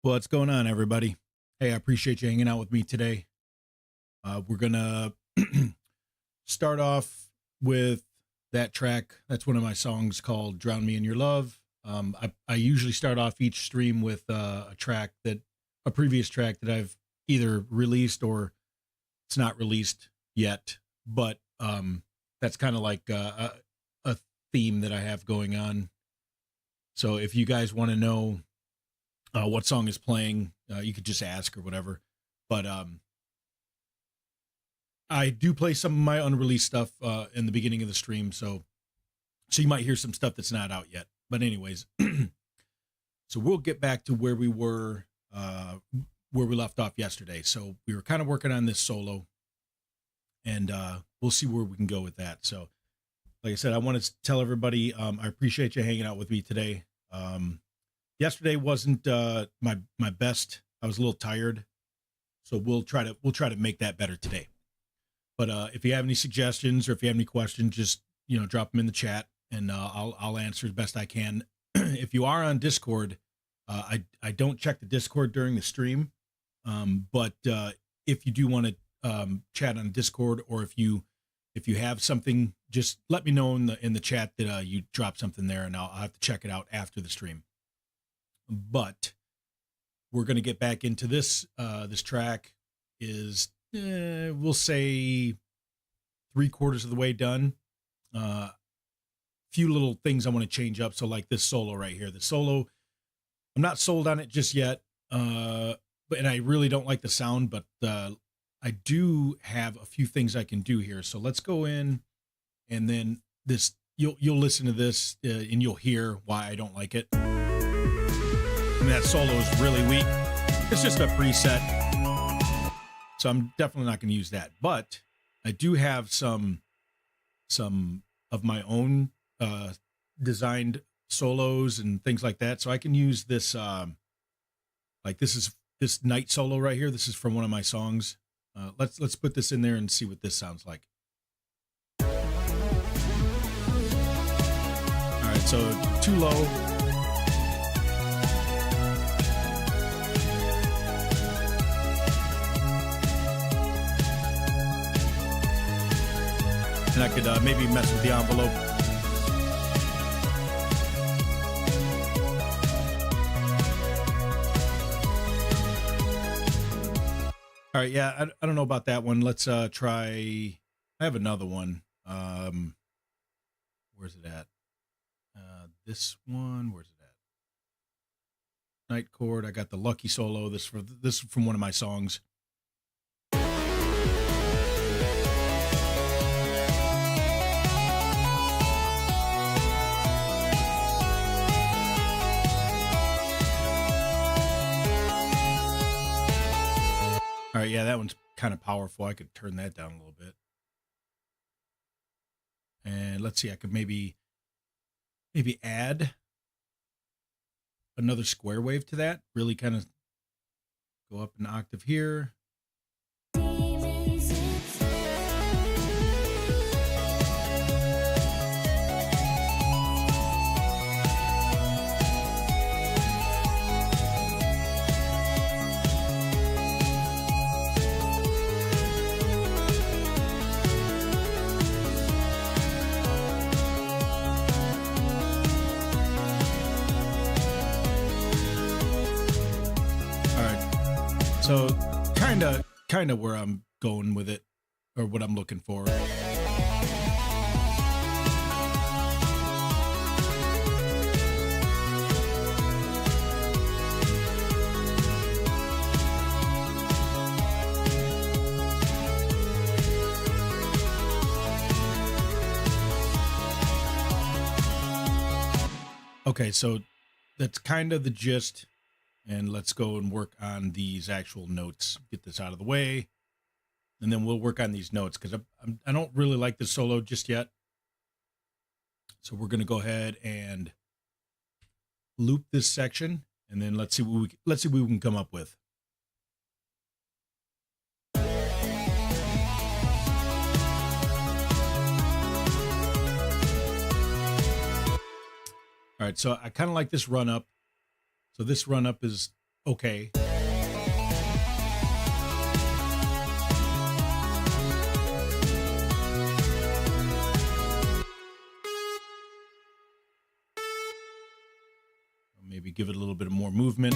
What's going on, everybody? Hey, I appreciate you hanging out with me today. We're gonna start off with that track. That's one of my songs called "Drown Me in Your Love." I usually start off each stream with a previous track that I've either released or it's not released yet. But that's kind of like a theme that I have going on. So if you guys want to know what song is playing, you could just ask or whatever. But I do play some of my unreleased stuff in the beginning of the stream, so you might hear some stuff that's not out yet. But anyways, so we'll get back to where we were, where we left off yesterday. So we were kind of working on this solo, and we'll see where we can go with that. So like I said, I want to tell everybody I appreciate you hanging out with me today. Yesterday wasn't my best. I was a little tired, so we'll try to make that better today. But if you have any suggestions or if you have any questions, just drop them in the chat, and I'll answer as best I can. If you are on Discord, I don't check the Discord during the stream, but if you do want to chat on Discord, or if you have something, just let me know in the chat that you drop something there, and I'll have to check it out after the stream. But we're going to get back into this. This track is, we'll say, 3/4 of the way done. Few little things I want to change up. So like this solo right here, the solo, I'm not sold on it just yet. And I really don't like the sound, but I do have a few things I can do here. So let's go in, and then this, you'll listen to this and you'll hear why I don't like it. I mean, that solo is really weak. It's just a preset, so I'm definitely not going to use that. But I do have some of my own designed solos and things like that. So I can use this, like this night solo right here. This is from one of my songs. Let's put this in there and see what this sounds like. All right, so too low. And I could maybe mess with the envelope. All right, yeah, I don't know about that one. Let's try. I have another one. Where's it at? This one. Where's it at? Night chord. I got the Lucky solo. This is from one of my songs. All right, yeah, that one's kind of powerful. I could turn that down a little bit. And let's see, I could maybe add another square wave to that. Really kind of go up an octave here. So kind of where I'm going with it, or what I'm looking for. Okay, so that's kind of the gist. And let's go and work on these actual notes. Get this out of the way, and then we'll work on these notes because I don't really like the solo just yet. So we're going to go ahead and loop this section, and then let's see what we can come up with. All right, so I kind of like this run up. So this run up is okay. Maybe give it a little bit of more movement.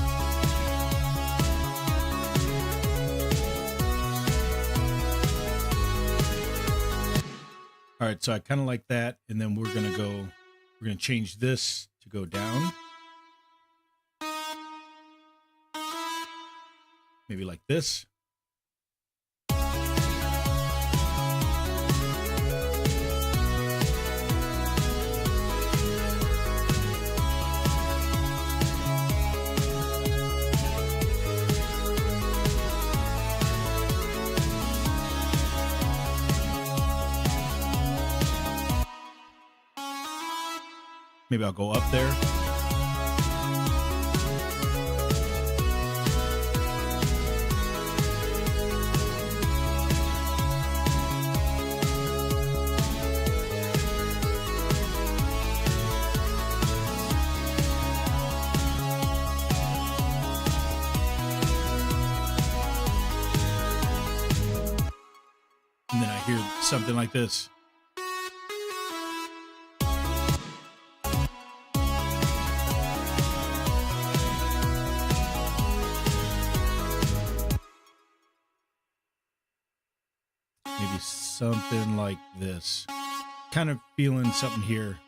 All right, so I kind of like that, and then we're gonna change this to go down. Maybe like this. Maybe I'll go up there. And then I hear something like this. Maybe something like this. Kind of feeling something here.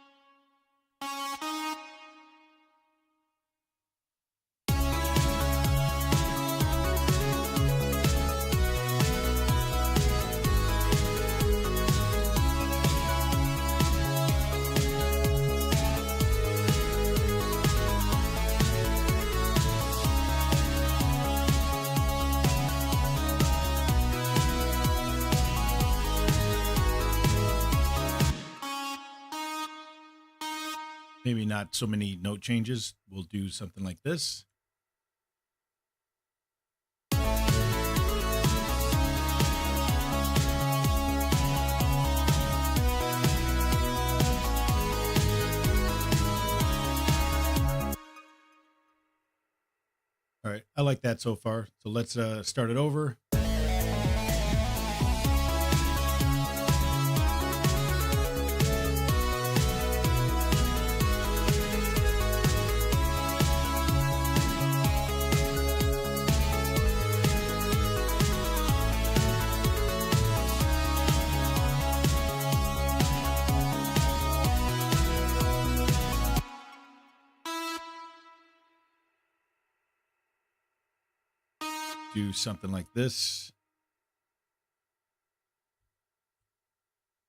Maybe not so many note changes. We'll do something like this. All right, I like that so far. So let's start it over. Do something like this.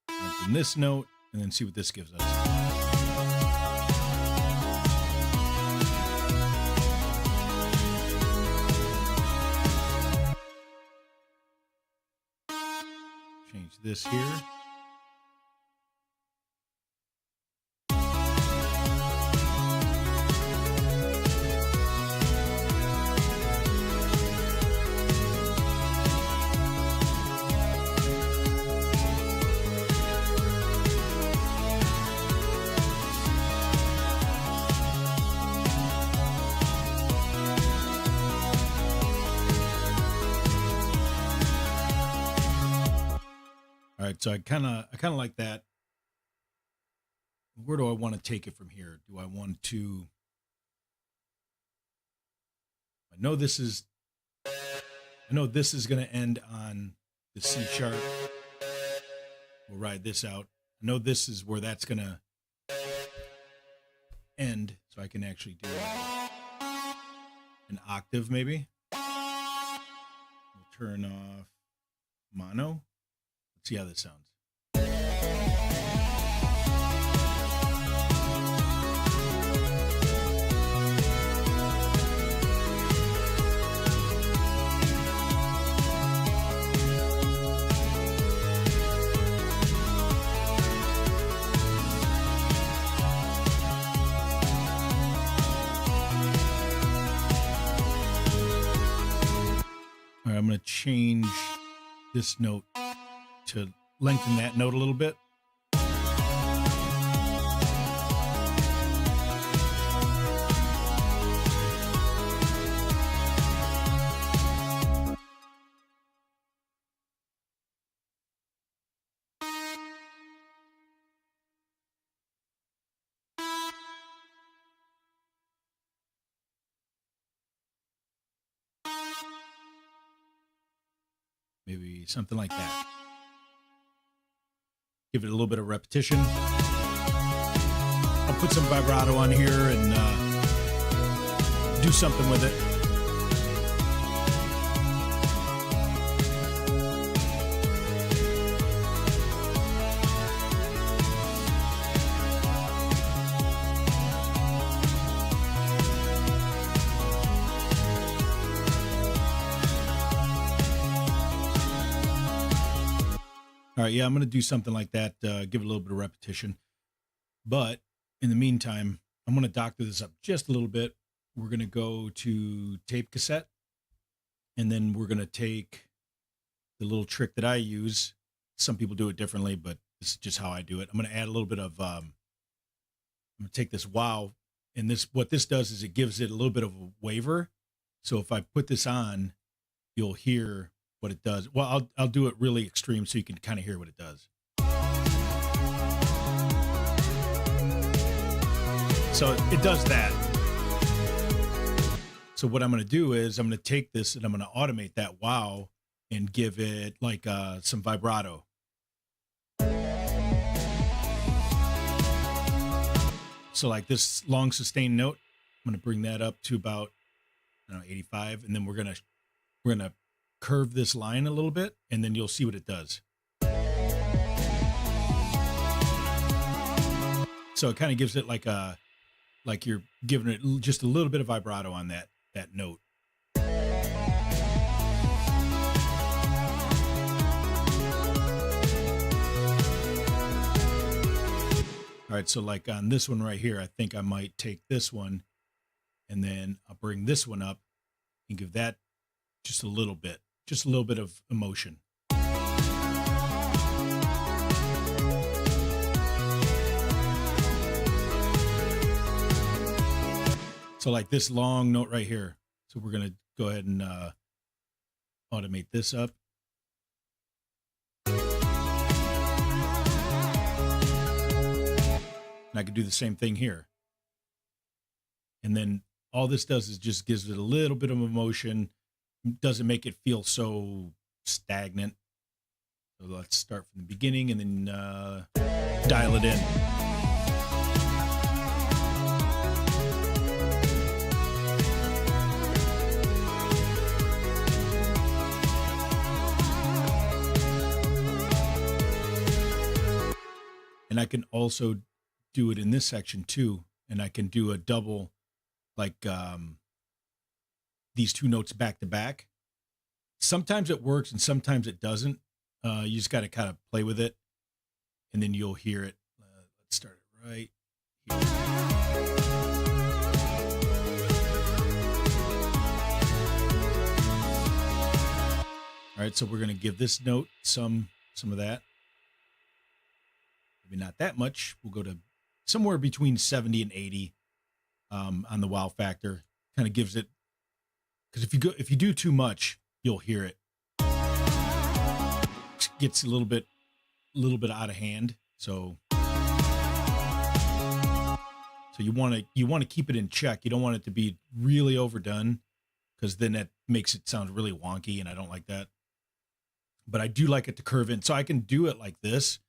And this note, and then see what this gives us. Change this here. right, so I kind of like that. Where do I want to take it from here? Do I want to? I know this is. I know this is going to end on the C sharp. We'll ride this out. I know this is where that's going to end, so I can actually do an octave maybe. We'll turn off mono. Let's see how this sounds. All right, I'm going to change this note to lengthen that note a little bit. Maybe something like that. Give it a little bit of repetition. I'll put some vibrato on here and do something with it. All right, yeah, I'm going to do something like that, give it a little bit of repetition. But in the meantime, I'm going to doctor this up just a little bit. We're going to go to tape cassette, and then we're going to take the little trick that I use. Some people do it differently, but this is just how I do it. I'm going to add a little bit of, I'm going to take this wow, and what this does is it gives it a little bit of a waver. So if I put this on, you'll hear what it does. Well, I'll do it really extreme so you can kind of hear what it does. So it does that. So what I'm going to do is I'm going to take this and I'm going to automate that wow and give it like some vibrato. So like this long sustained note, I'm going to bring that up to about 85, and then we're going to curve this line a little bit, and then you'll see what it does. So it kind of gives it like you're giving it just a little bit of vibrato on that note. All right, so like on this one right here, I think I might take this one and then I'll bring this one up and give that just a little bit of emotion. So like this long note right here. So we're going to go ahead and automate this up. And I can do the same thing here. And then all this does is just gives it a little bit of emotion. Doesn't make it feel so stagnant. So let's start from the beginning and then dial it in. And I can also do it in this section too. And I can do a double, like these two notes back to back. Sometimes it works and sometimes it doesn't. You just got to kind of play with it, and then you'll hear it. Let's start it right here. All right, so we're going to give this note some of that. Maybe not that much. We'll go to somewhere between 70 and 80 on the wow factor. Kind of gives it, because if you do too much, you'll hear it. It gets a little bit little bit out of hand. So you want to keep it in check. You don't want it to be really overdone, because then that makes it sound really wonky, and I don't like that. But I do like it to curve in, so I can do it like this,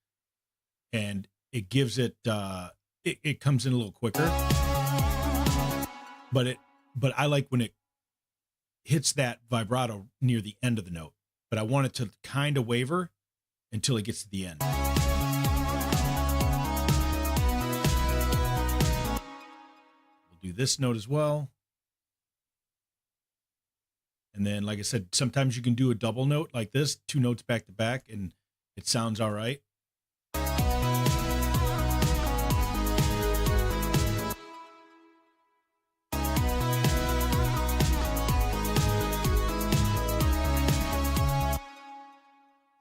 and it gives it it comes in a little quicker. But I like when it hits that vibrato near the end of the note, but I want it to kind of waver until it gets to the end. Do this note as well. And then, like I said, sometimes you can do a double note like this, 2 notes back to back, and it sounds all right.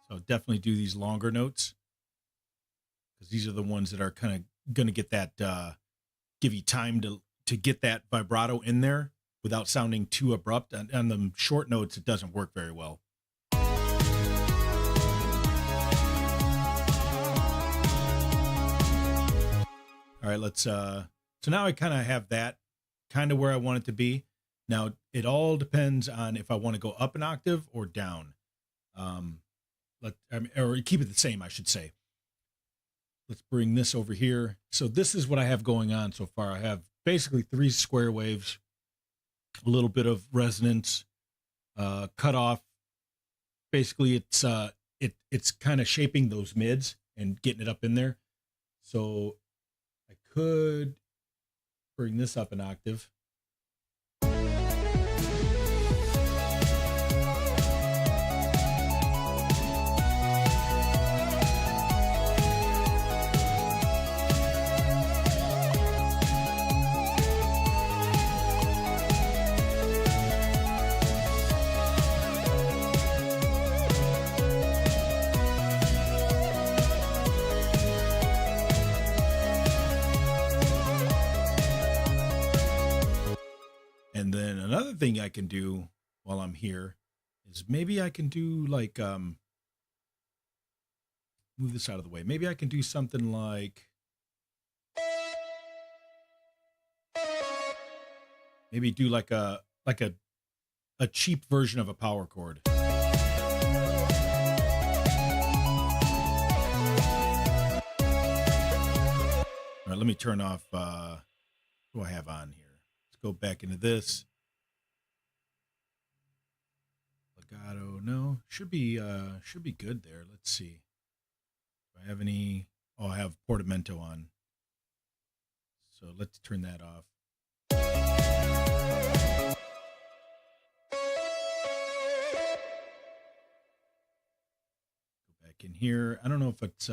So definitely do these longer notes, because these are the ones that are kind of going to get that, give you time to get that vibrato in there without sounding too abrupt. And on the short notes, it doesn't work very well. All right, let's, so now I kind of have that kind of where I want it to be. Now it all depends on if I want to go up an octave or down. Or keep it the same, I should say. Let's bring this over here. So this is what I have going on so far. I have basically 3 square waves, a little bit of resonance, cut off. Basically, it's kind of shaping those mids and getting it up in there. So I could bring this up an octave. And then another thing I can do while I'm here is maybe I can do like, move this out of the way. Maybe I can do something like, maybe do like a cheap version of a power chord. All right, let me turn off, what do I have on here? Go back into this. Legato, no, should be good there. Let's see. Do I have any? Oh, I have portamento on. So let's turn that off. Go back in here. I don't know if it's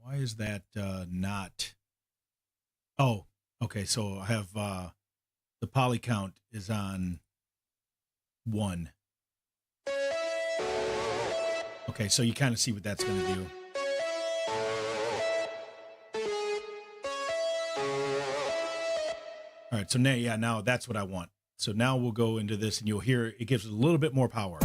why is that not? Oh, okay. So I have the poly count is on 1. Okay, so you kind of see what that's going to do. All right, so now that's what I want. So now we'll go into this, and you'll hear it gives it a little bit more power.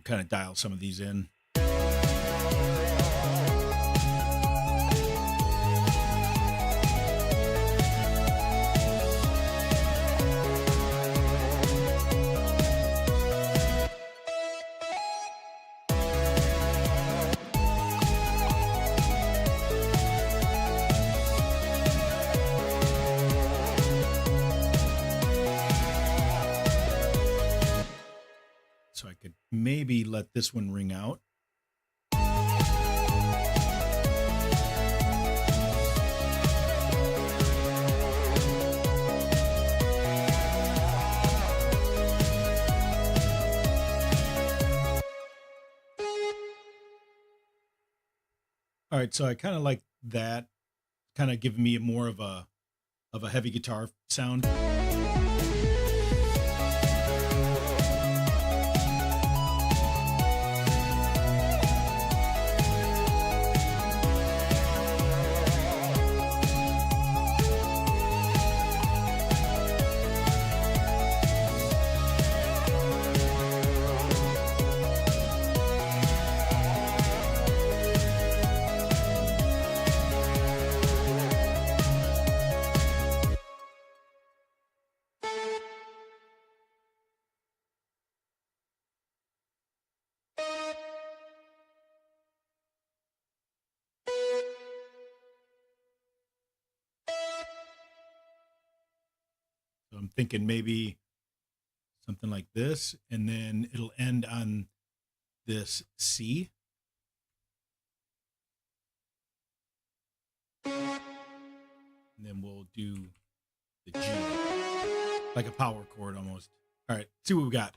Kind of dial some of these in. So I could maybe let this one ring out. All right, so I kind of like that, kind of giving me more of a heavy guitar sound. So I'm thinking maybe something like this, and then it'll end on this C. And then we'll do the G, like a power chord almost. All right, see what we got.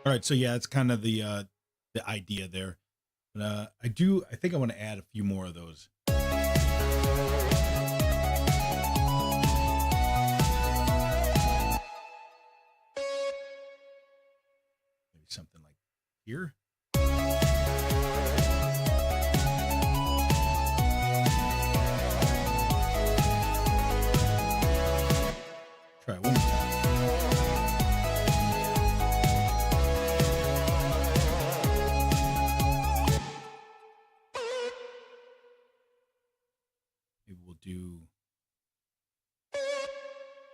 All right, so yeah, it's kind of the idea there. But I think I want to add a few more of those. Maybe something like here. Try it one more time. Maybe we'll do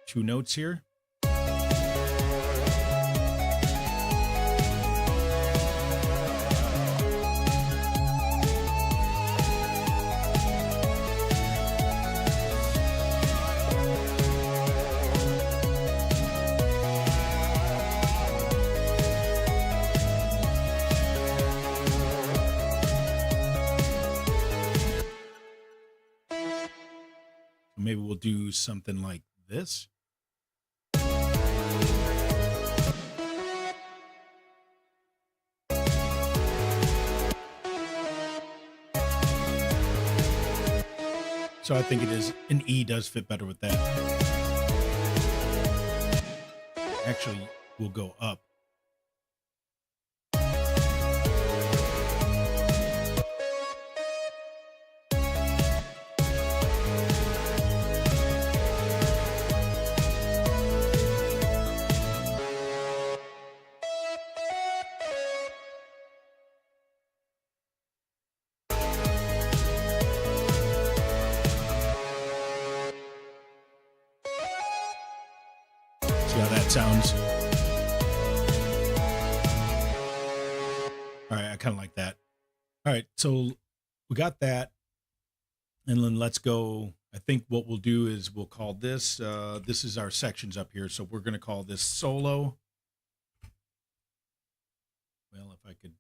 2 notes here. Maybe we'll do something like this. So I think it is, an E does fit better with that. Actually, we'll go up. See how that sounds? All right, I kind of like that. All right, so we got that. And then let's go. I think what we'll do is we'll call this, this is our sections up here. So we're going to call this solo. Well, if I could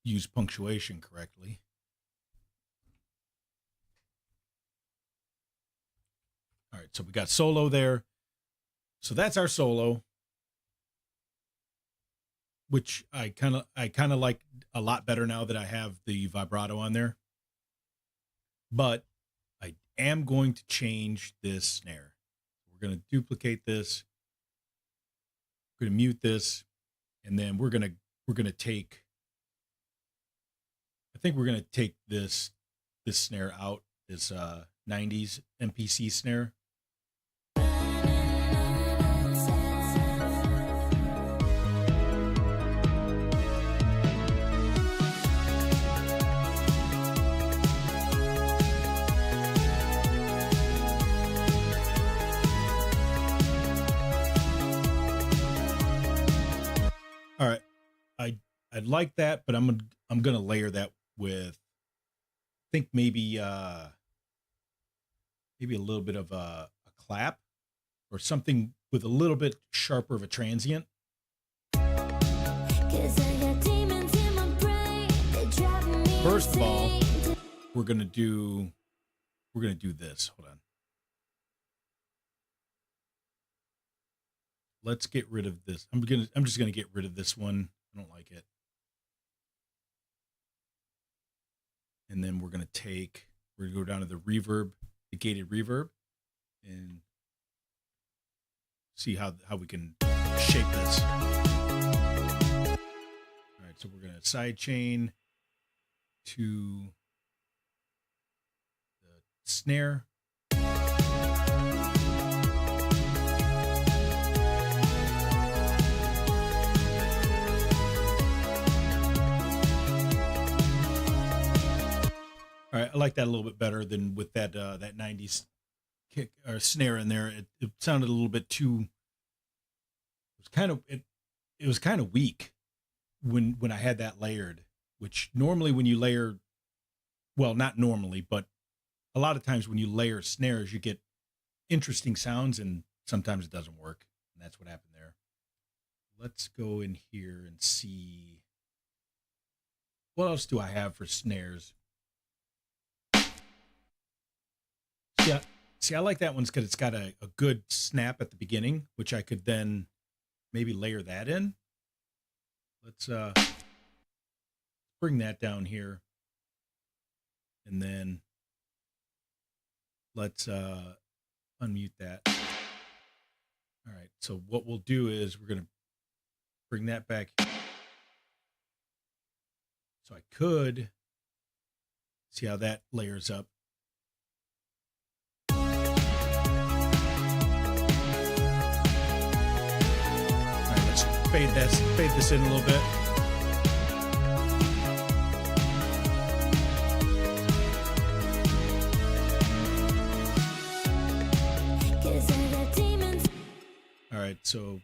use punctuation correctly. All right, so we got solo there. So that's our solo, which I kind of like a lot better now that I have the vibrato on there. But I am going to change this snare. We're going to duplicate this. We're going to mute this, and then we're going to take, I think we're going to take this snare out, this 90s MPC snare. All right, I'd like that, but I'm gonna layer that with, I think maybe maybe a little bit of a clap or something with a little bit sharper of a transient. 'Cause I got demons in my brain, they drive me First of all, insane. we're gonna do this. Hold on. Let's get rid of this. I'm just gonna get rid of this one. I don't like it. And then we're gonna go down to the reverb, the gated reverb, and see how we can shape this. All right, so we're gonna side chain to the snare. All right, I like that a little bit better than with that that 90s kick or snare in there. It sounded a little bit too. It was kind of it was kind of weak when I had that layered. Which normally when you layer, well, not normally, but a lot of times when you layer snares, you get interesting sounds, and sometimes it doesn't work, and that's what happened there. Let's go in here and see what else do I have for snares. Yeah. See, I like that one because it's got a good snap at the beginning, which I could then maybe layer that in. Let's bring that down here. And then let's unmute that. All right. So what we'll do is we're going to bring that back. So I could see how that layers up. Fade this in a little bit. All right, so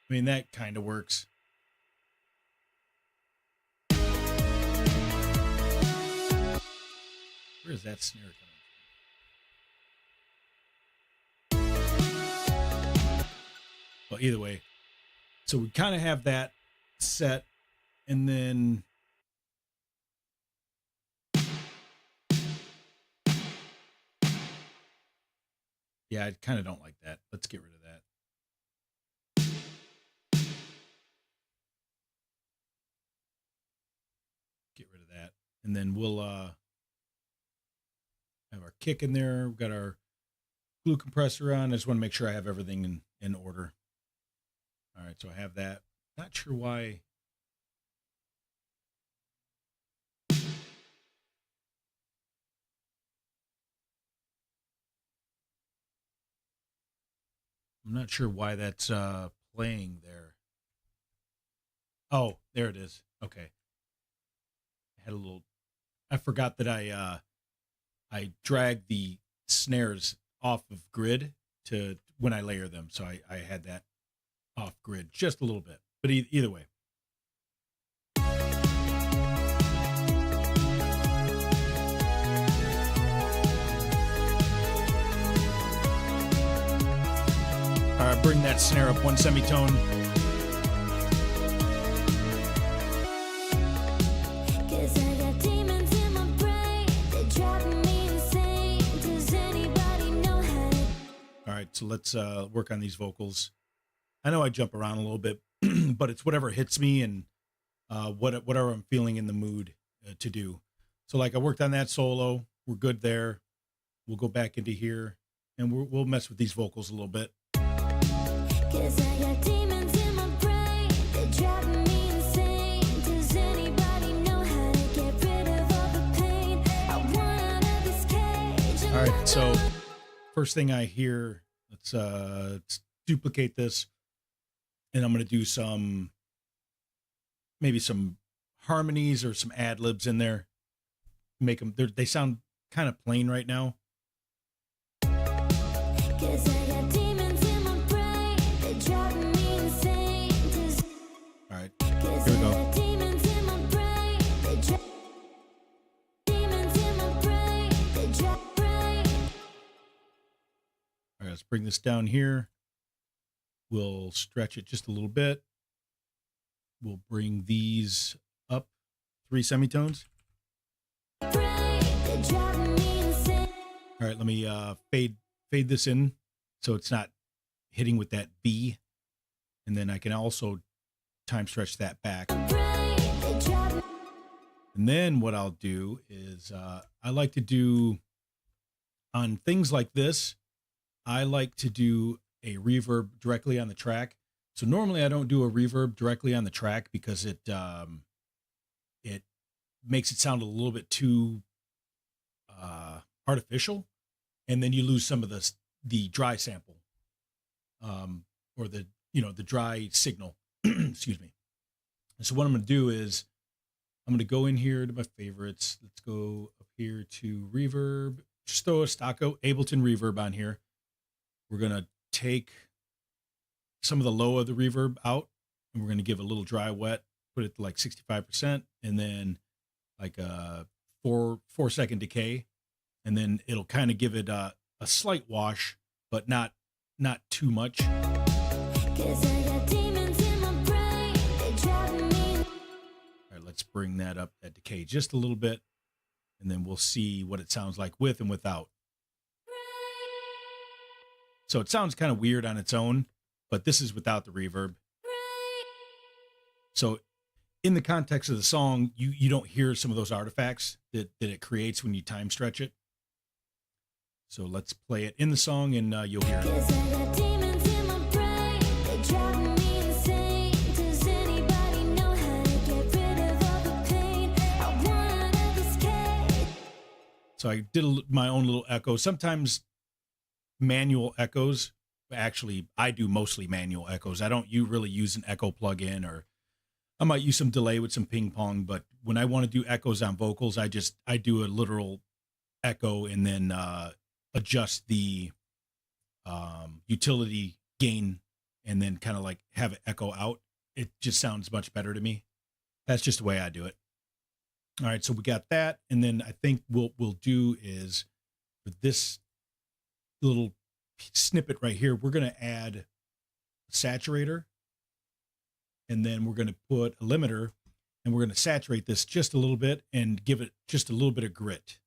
I mean that kind of works. Where is that snare coming from? Well, either way. So we kind of have that set, and then yeah, I kind of don't like that. Let's get rid of that. Get rid of that. And then we'll have our kick in there. We've got our glue compressor on. I just want to make sure I have everything in order. All right, so I have that. Not sure why. I'm not sure why that's playing there. Oh, there it is. Okay. I forgot that I dragged the snares off of grid to when I layer them. So I had that off grid just a little bit, but either way. All right, bring that snare up one semitone. All right, so let's work on these vocals. I know I jump around a little bit, but it's whatever hits me and whatever I'm feeling in the mood to do. So like I worked on that solo. We're good there. We'll go back into here and we'll mess with these vocals a little bit. 'Cause I got demons in my brain, they drive me insane. Does anybody know how to get rid of all the pain? I want out of this cage. All right, so first thing I hear, let's duplicate this. And I'm going to do maybe some harmonies or some ad libs in there. Make them, they sound kind of plain right now. 'Cause I got demons in my brain, they drive me insane. All right, here we go. let's bring this down here. We'll stretch it just a little bit. We'll bring these up 3 semitones. All right, let me fade this in so it's not hitting with that B. And then I can also time stretch that back. And then what I'll do is I like to do on things like this, I like to do a reverb directly on the track. So normally I don't do a reverb directly on the track because it makes it sound a little bit too artificial, and then you lose some of the dry sample, or the dry signal. Excuse me. And so what I'm going to do is I'm going to go in here to my favorites. Let's go up here to reverb. Just throw a stock Ableton reverb on here. We're going to take some of the low of the reverb out, and we're going to give a little dry wet, put it to like 65%, and then like a 4-second decay. And then it'll kind of give it a slight wash, but not too much. All right, let's bring that up, that decay just a little bit, and then we'll see what it sounds like with and without. So it sounds kind of weird on its own, but this is without the reverb. So in the context of the song, you don't hear some of those artifacts that it creates when you time stretch it. So let's play it in the song, and you'll hear it. So I did my own little echo. Sometimes manual echoes. Actually, I do mostly manual echoes. I don't really use an echo plugin, or I might use some delay with some ping pong. But when I want to do echoes on vocals, I do a literal echo and then adjust the utility gain, and then kind of like have it echo out. It just sounds much better to me. That's just the way I do it. All right, so we got that, and then I think what we'll do is for this little snippet right here, we're going to add a saturator, and then we're going to put a limiter, and we're going to saturate this just a little bit and give it just a little bit of grit.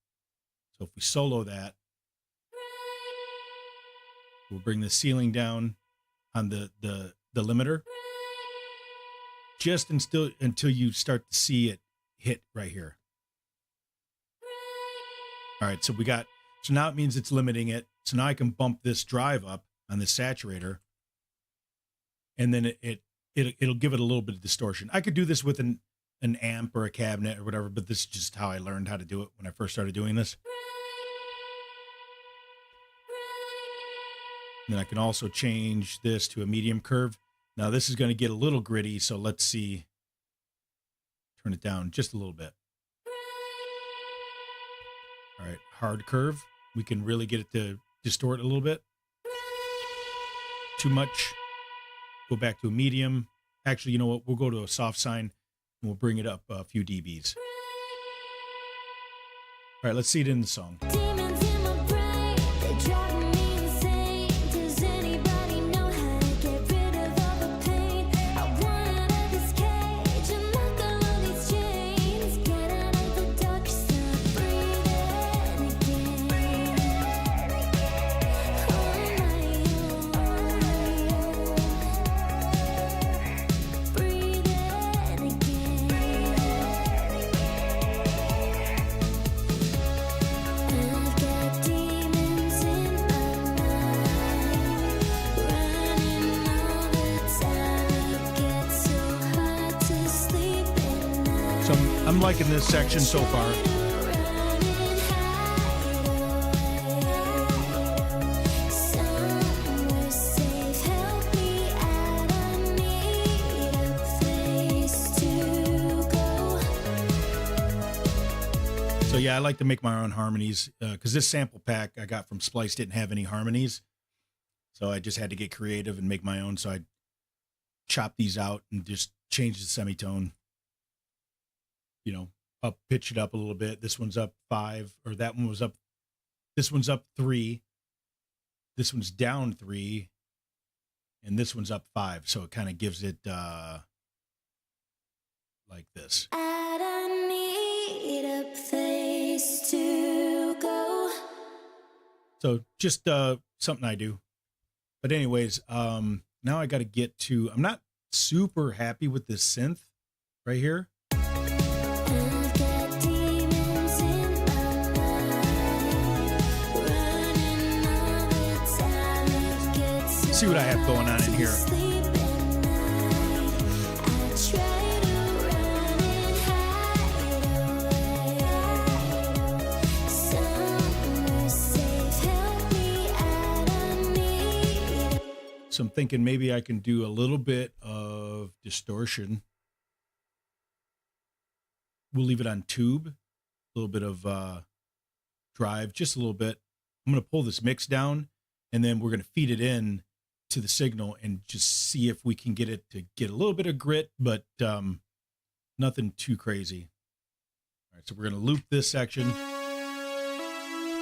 So if we solo that, we'll bring the ceiling down on the limiter just until you start to see it hit right here. All right, so now it means it's limiting it. So now I can bump this drive up on this saturator, and then it'll give it a little bit of distortion. I could do this with an amp or a cabinet or whatever, but this is just how I learned how to do it when I first started doing this. And then I can also change this to a medium curve. Now this is going to get a little gritty, so let's see. Turn it down just a little bit. All right, hard curve. We can really get it to distort a little bit. Too much. Go back to a medium. Actually, you know what? We'll go to a soft sine, and we'll bring it up a few dBs. All right, let's see it in the song. I'm liking this section so far. So yeah, I like to make my own harmonies because this sample pack I got from Splice didn't have any harmonies. So I just had to get creative and make my own. So I chopped these out and just changed the semitone. You know, pitch it up a little bit. This one's up 5, or that one was up. This one's up 3. this one's down 3 and this one's up 5. So it kind of gives it like this. I need a place to go. So just something I do. But anyways, now I got to get to, I'm not super happy with this synth right here. I've got demons in my mind, running all the time. It gets so See what I have going on in here. sleep at night. I try to run and hide away. Somewhere safe, help me out. I need. So I'm thinking maybe I can do a little bit of distortion. We'll leave it on tube, a little bit of drive, just a little bit. I'm going to pull this mix down and then we're going to feed it in to the signal and just see if we can get it to get a little bit of grit, but nothing too crazy. All right, so we're going to loop this section.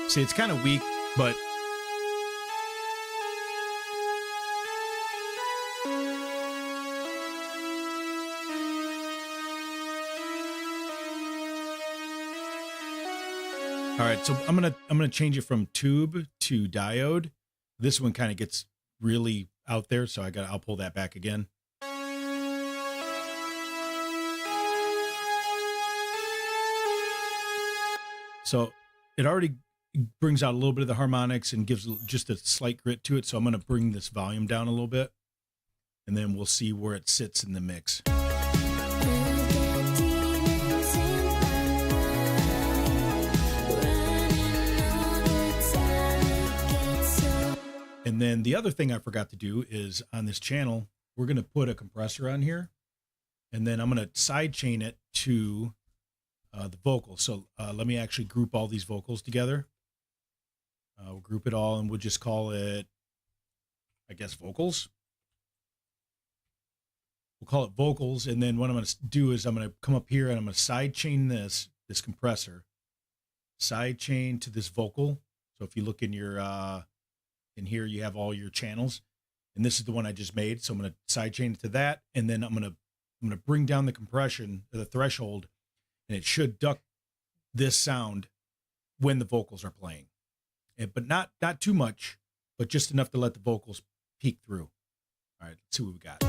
See, it's kind of weak, but all right, so I'm gonna change it from tube to diode. This one kind of gets really out there, so I'll pull that back again. So it already brings out a little bit of the harmonics and gives just a slight grit to it. So I'm gonna bring this volume down a little bit, and then we'll see where it sits in the mix. And then the other thing I forgot to do is on this channel, we're going to put a compressor on here, and then I'm going to side chain it to the vocals. So let me actually group all these vocals together. We'll group it all and we'll just call it, I guess, vocals. We'll call it vocals. And then what I'm going to do is I'm going to come up here and I'm going to side chain this compressor, side chain to this vocal. So if you look in your, in here, you have all your channels, and this is the one I just made. So I'm going to side chain it to that. And then I'm going to bring down the compression, the threshold, and it should duck this sound when the vocals are playing, but not too much, but just enough to let the vocals peek through. All right, let's see what we got.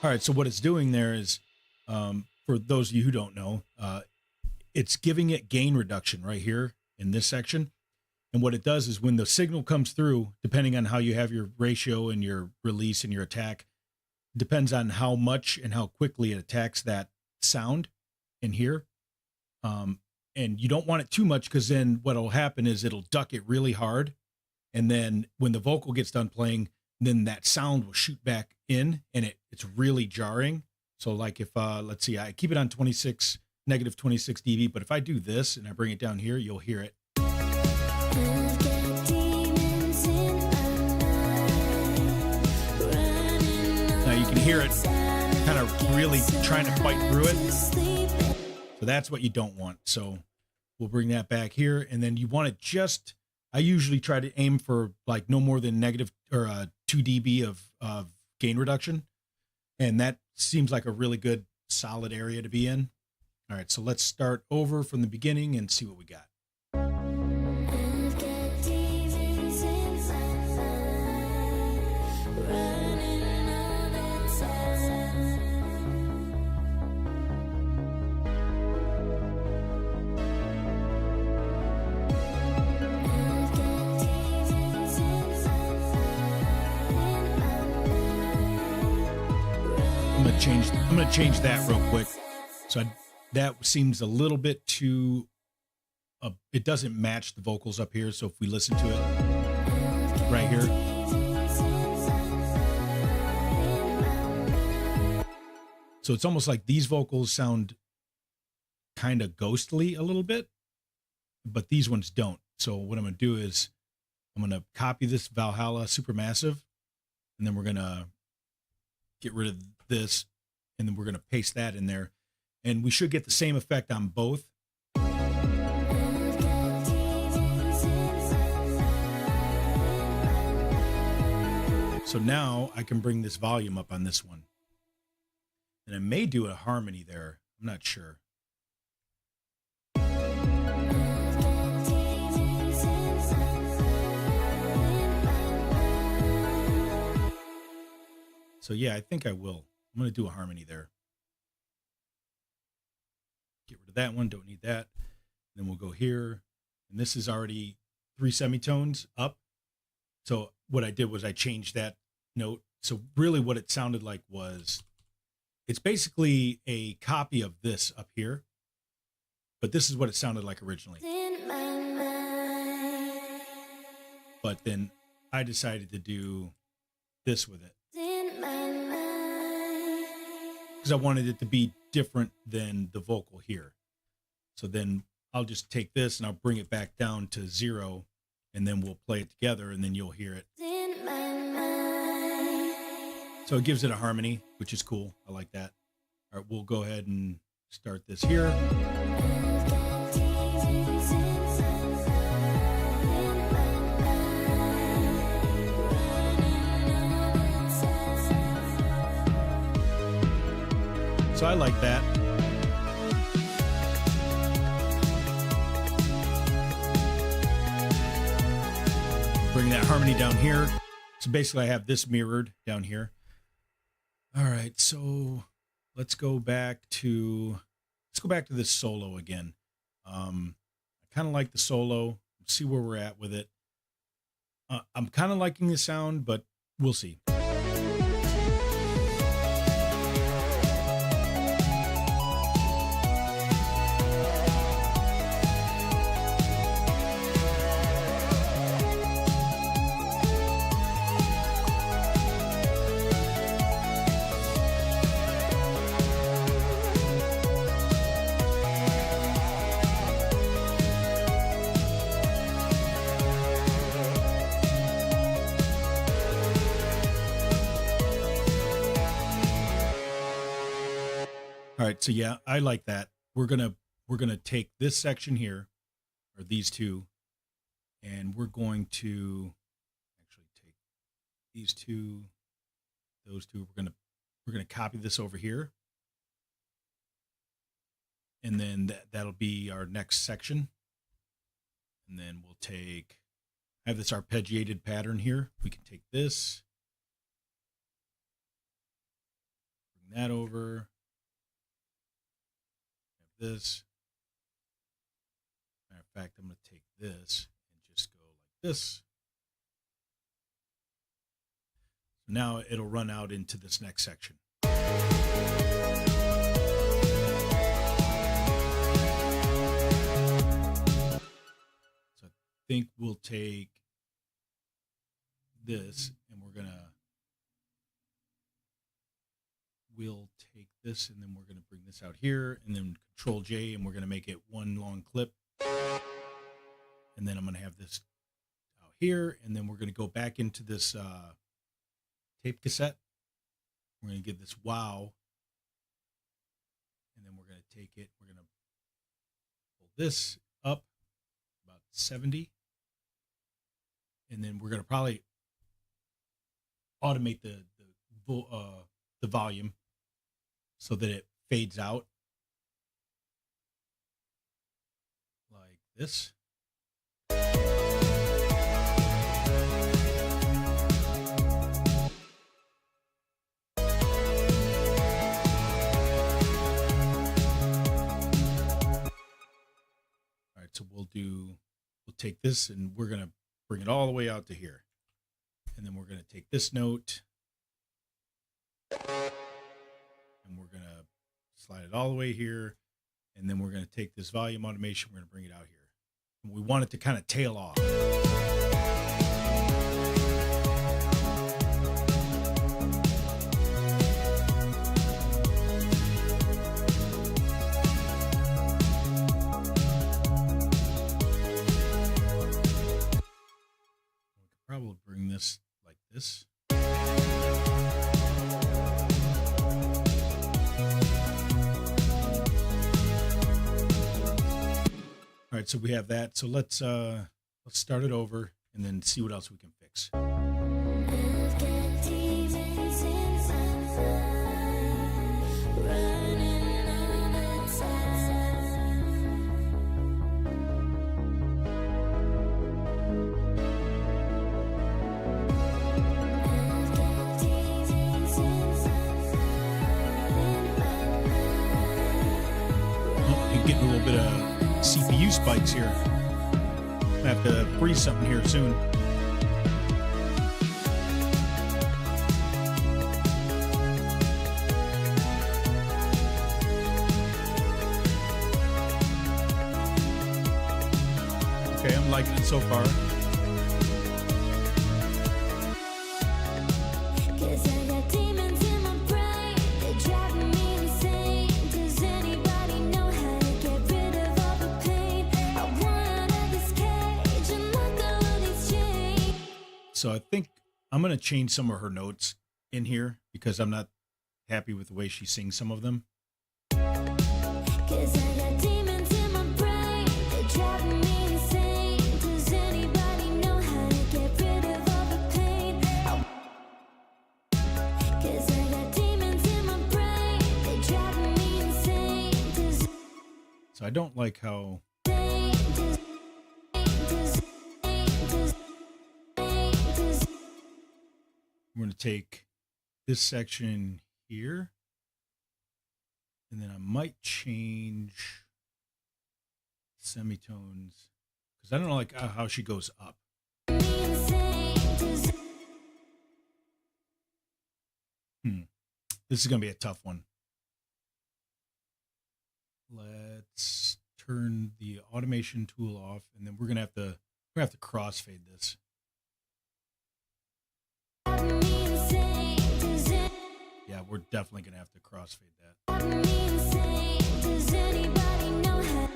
All right, so what it's doing there is, for those of you who don't know, it's giving it gain reduction right here in this section. And what it does is when the signal comes through, depending on how you have your ratio and your release and your attack, depends on how much and how quickly it attacks that sound in here. And you don't want it too much, because then what'll happen is it'll duck it really hard. And then when the vocal gets done playing, then that sound will shoot back in, and it's really jarring. So like if, let's see, I keep it on negative 26 dB, but if I do this and I bring it down here, you'll hear it. Now you can hear it kind of really trying to fight through it. So that's what you don't want. So we'll bring that back here, and then you want it just, I usually try to aim for like no more than negative or 2 dB of gain reduction. And that seems like a really good solid area to be in. All right, so let's start over from the beginning and see what we got. I've got demons in my mind, running all the time. I've got demons in I'm gonna change that real quick. So that seems a little bit too, it doesn't match the vocals up here. So if we listen to it right here, so it's almost like these vocals sound kind of ghostly a little bit, but these ones don't. So what I'm gonna do is I'm going to copy this Valhalla Supermassive, and then we're going to get rid of this, and then we're going to paste that in there. And we should get the same effect on both. So now I can bring this volume up on this one. And I may do a harmony there. I'm not sure. So yeah, I think I will. I'm going to do a harmony there. Get rid of that one. Don't need that. Then we'll go here. And this is already 3 semitones up. So what I did was I changed that note. So really what it sounded like was, it's basically a copy of this up here, but this is what it sounded like originally. But then I decided to do this with it because I wanted it to be different than the vocal here. So then I'll just take this and I'll bring it back down to 0, and then we'll play it together, and then you'll hear it. So it gives it a harmony, which is cool. I like that. All right, we'll go ahead and start this here. So I like that. Bring that harmony down here. So basically I have this mirrored down here. All right, so let's go back to this solo again. I kind of like the solo. See where we're at with it. I'm kind of liking the sound, but we'll see. All right, so yeah, I like that. We're gonna take this section here, or these two, and we're going to actually take these two, those two. We're gonna copy this over here, and then that'll be our next section. And then we'll I have this arpeggiated pattern here. We can take this, bring that over. This. Matter of fact, I'm going to take this and just go like this. Now it'll run out into this next section. So I think we'll take this and we'll take this, and then we're going to bring this out here, and then Control J, and we're going to make it one long clip. And then I'm going to have this out here, and then we're going to go back into this tape cassette. We're going to give this wow, and then we're going to take it, we're going to pull this up about 70, and then we're going to probably automate the volume so that it fades out like this. All right, so we'll take this and we're going to bring it all the way out to here. And then we're going to take this note and we're going to slide it all the way here. And then we're going to take this volume automation, we're going to bring it out here. And we want it to kind of tail off. probably bring this like this. All right, so we have that. So let's start it over and then see what else we can fix. I've got demons inside, running all the time. I've got demons inside, in my mind. Oh, and getting a little bit of CPU spikes here. I have to freeze something here soon. Okay, I'm liking it so far. 'Cause I got demons in my brain, they're driving me insane. Does anybody know how to get rid of all the pain? I want out of this cage and let go of these chains. So I think I'm going to change some of her notes in here because I'm not happy with the way she sings some of them. 'Cause I got demons in my brain, they're driving me insane. Does anybody know how to get rid of all the pain? 'Cause I got demons in my brain, they're driving me insane. So I don't like how we're going to take this section here. And then I might change semitones because I don't like how she goes up. This is going to be a tough one. Let's turn the automation tool off, and then we're going to have to crossfade this. Yeah, we're definitely going to have to crossfade that. Does anybody know how?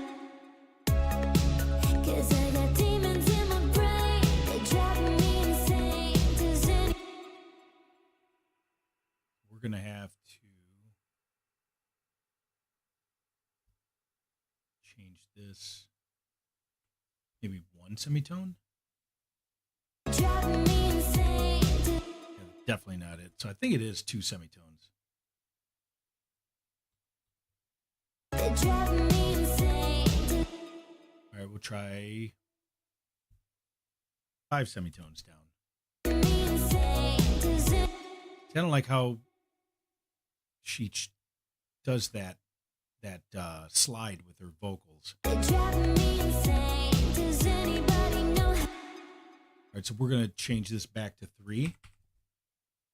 'Cause I got demons in my brain, they're driving me insane. We're going to have to change this. Maybe one semitone? Driving me insane. Yeah, definitely not it. So I think it is two semitones. They're driving me insane. All right, we'll try 5 semitones down. Insane. I don't like how she does that slide with her vocals. They're driving me insane. Does anybody know how? All right, so we're going to change this back to 3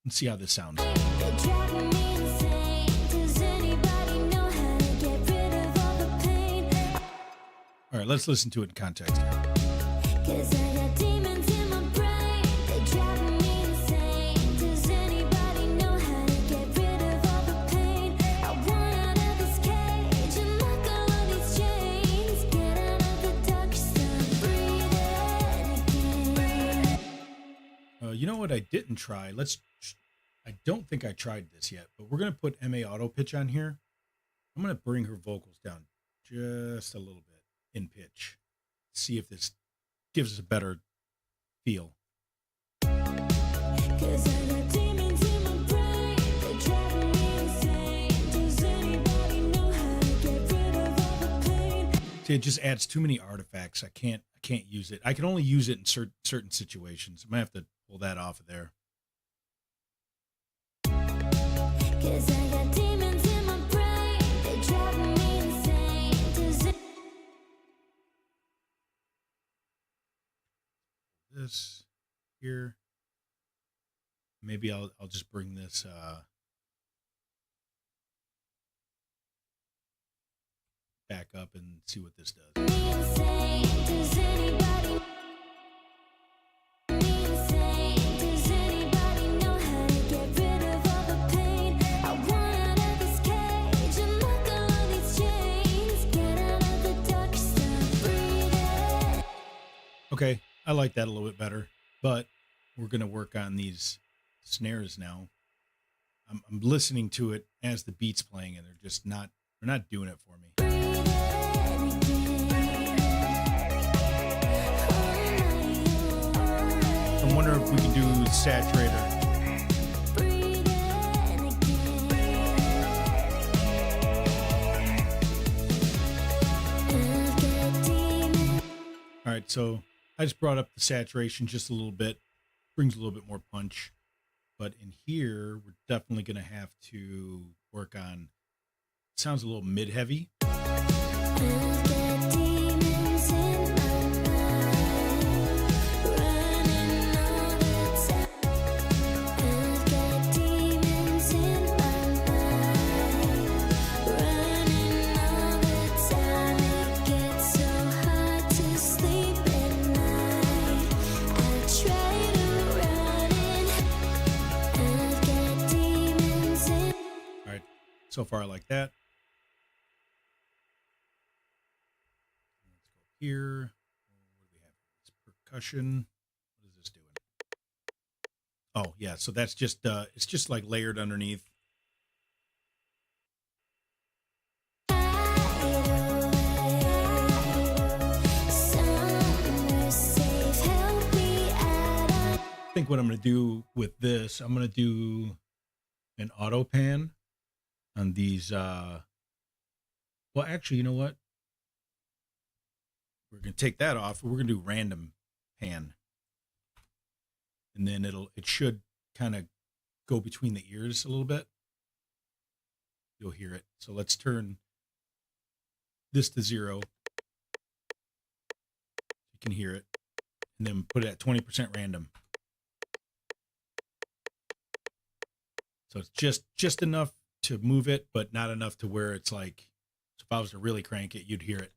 and see how this sounds. They're driving me insane. Does anybody know how to get rid of all the pain? All right, let's listen to it in context here. 'Cause I got demons in my brain, they're driving me insane. Does anybody know how to get rid of all the pain? I want out of this cage and let go of these chains. Get out of the dark, stop breathing again. You know what I didn't try? I don't think I tried this yet, but we're going to put MA auto pitch on here. I'm going to bring her vocals down just a little bit in pitch. See if this gives us a better feel. 'Cause I got demons in my brain, they're driving me insane. Does anybody know how to get rid of all the pain? See, it just adds too many artifacts. I can't use it. I can only use it in certain situations. I might have to pull that off of there. 'Cause I got demons in my brain, they're driving me insane. This here. Maybe I'll just bring this back up and see what this does. Insane. Does anybody? Insane. Does anybody know how to get rid of all the pain? I want out of this cage and let go of these chains. Get out of the dark, stop breathing. Okay, I like that a little bit better, but we're gonna work on these snares now. I'm listening to it as the beat's playing, and they're not doing it for me. I'm wondering if we can do saturator. All right, so I just brought up the saturation just a little bit, brings a little bit more punch. But in here, we're definitely going to have to work on, it sounds a little mid-heavy. So far, I like that. Let's go here. What do we have? It's percussion. What is this doing? Oh, yeah. So that's just, it's just like layered underneath. I think what I'm going to do with this, I'm going to do an auto pan on these. Well, actually, you know what? We're going to take that off. We're going to do random pan. And then it should kind of go between the ears a little bit. You'll hear it. So let's turn this to 0. You can hear it. And then put it at 20% random. So it's just enough to move it, but not enough to where it's like, so if I was to really crank it, you'd hear it.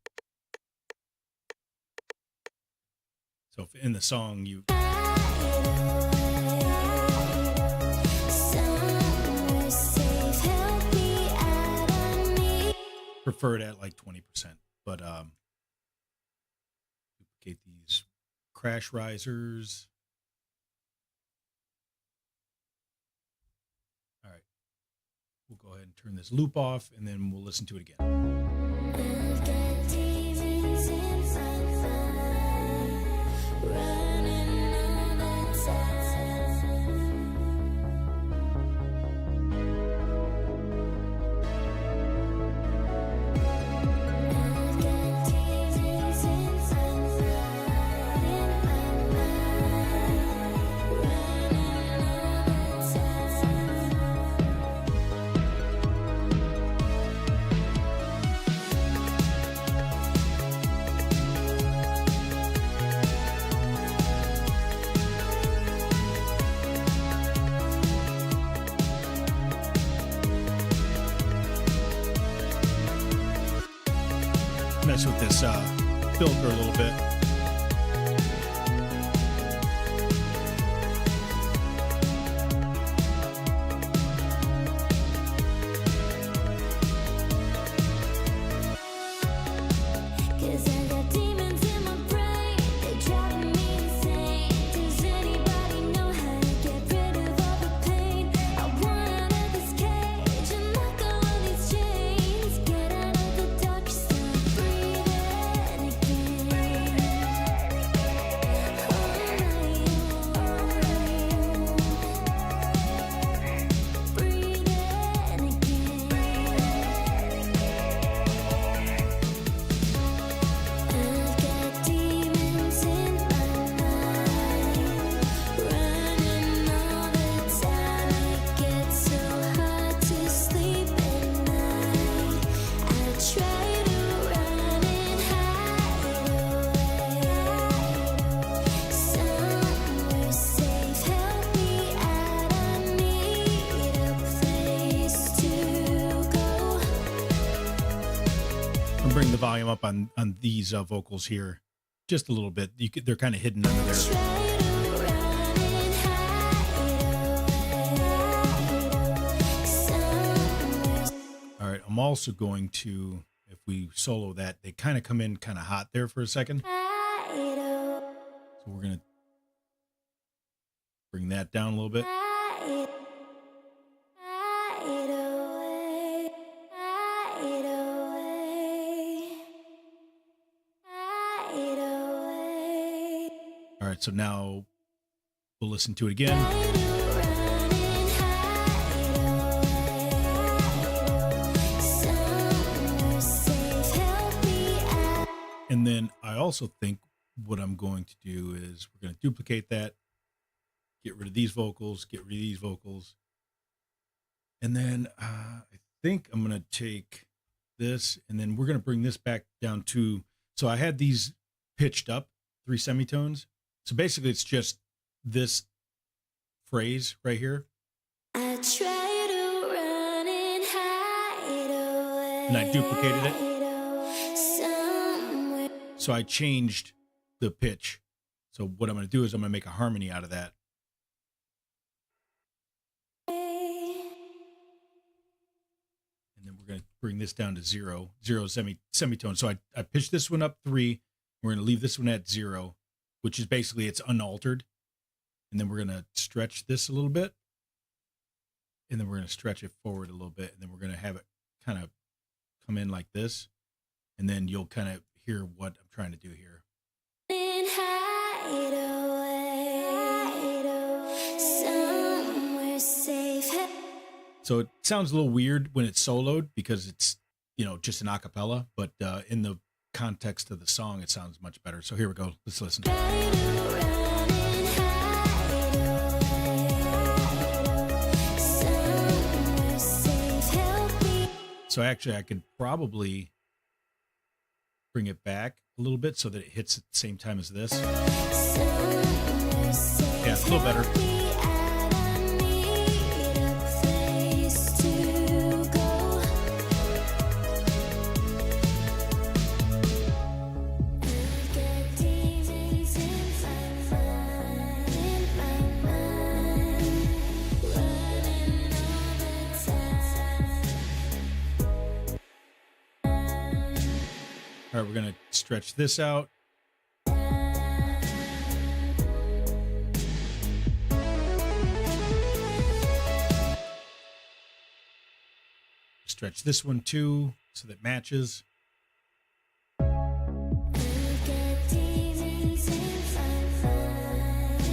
So if in the song you prefer it at like 20%, but duplicate these crash risers. All right, we'll go ahead and turn this loop off, and then we'll listen to it again. I've got demons in my mind, running all the time. I've got demons in my mind, running all the Mess with this filter a little bit. Cause I got demons in my brain, they're driving me insane. Does anybody know how to get rid of all the pain? I want out of this cage and let go of these chains. Get out of the dark, start breathing again. Breathing again. I've got demons in my mind, running all the time. It gets so hard to sleep at night. I try to run and hide away somewhere safe. Help me out. I need a place to go. I'll bring the volume up on these vocals here just a little bit. They're kind of hidden under there. Try to run and hide somewhere. All right, I'm also going to, if we solo that, they kind of come in kind of hot there for a second. So we're going to Bring that down a little bit. Hide away, hide away, hide away. All right, so now we'll listen to it again. Try to run and hide away. Somewhere safe, help me out. And then I also think what I'm going to do is we're going to duplicate that, get rid of these vocals, get rid of these vocals. And then I think I'm going to take this and then we're going to bring this back down to, so I had these pitched up 3 semitones. So basically it's just this phrase right here. I try to run and hide away. And I duplicated it. Somewhere. So I changed the pitch. So what I'm going to do is I'm going to make a harmony out of that. And then we're going to bring this down to 0 semitone. So I pitched this one up 3. We're going to leave this one at 0, which is basically it's unaltered. And then we're going to stretch this a little bit. And then we're going to stretch it forward a little bit. And then we're going to have it kind of come in like this. And then you'll kind of hear what I'm trying to do here. And hide away. Somewhere safe. So it sounds a little weird when it's soloed because it's, you know, just an acapella, but in the context of the song, it sounds much better. So here we go. Let's listen. Try to run and hide away. Somewhere safe, help me. So actually I could probably bring it back a little bit so that it hits at the same time as this. Somewhere safe, Yeah, it's a little better. help me out. I need a place to go. I've got demons in my mind, running all the time. All right, we're going to stretch this out. Stretch this one too so that matches. I've got demons in my mind,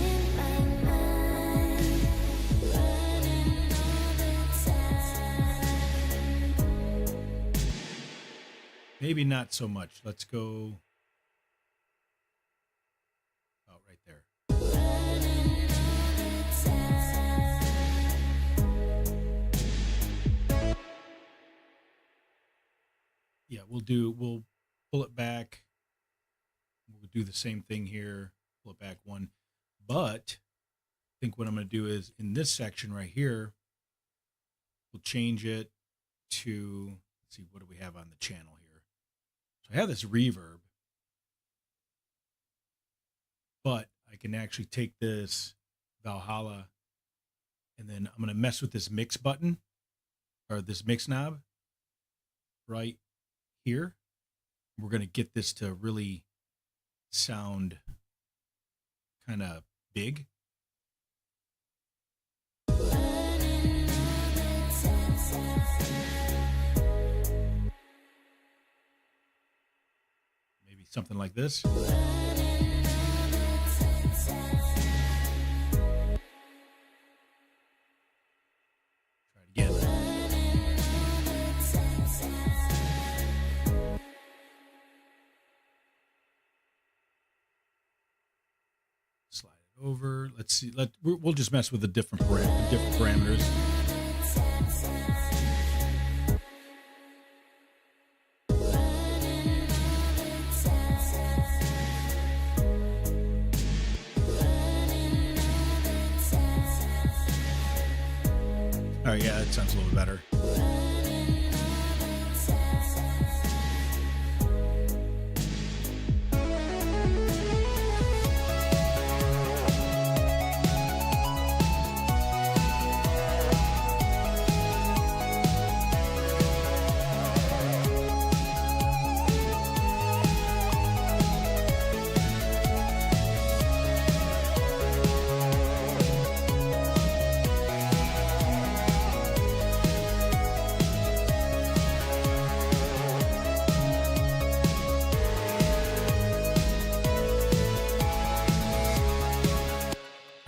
running all the time. Maybe not so much. Let's go about right there. Running all the time. Yeah, we'll pull it back. We'll do the same thing here. Pull it back one. But I think what I'm going to do is in this section right here, we'll change it to, let's see, what do we have on the channel here? So I have this reverb, but I can actually take this Valhalla and then I'm going to mess with this mix button or this mix knob right here. We're going to get this to really sound kind of big. Running all the time. Maybe something like this. Running all the time. Try it again. Running all the time. Slide it over. Let's see. We'll just mess with the different parameters. All right, yeah, that sounds a little better.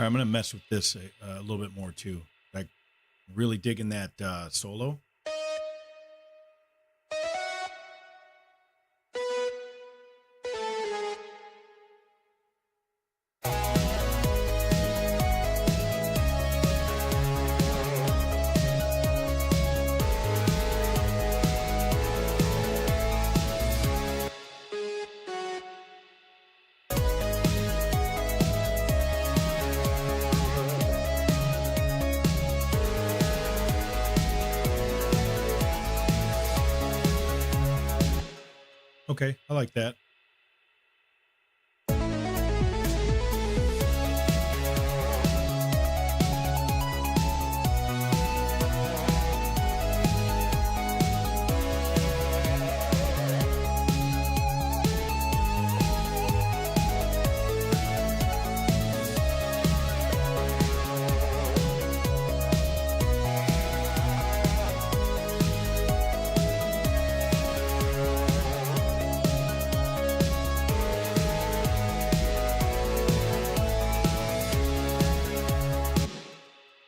right, I'm gonna mess with this a little bit more too. Like really digging that solo. Okay, I like that.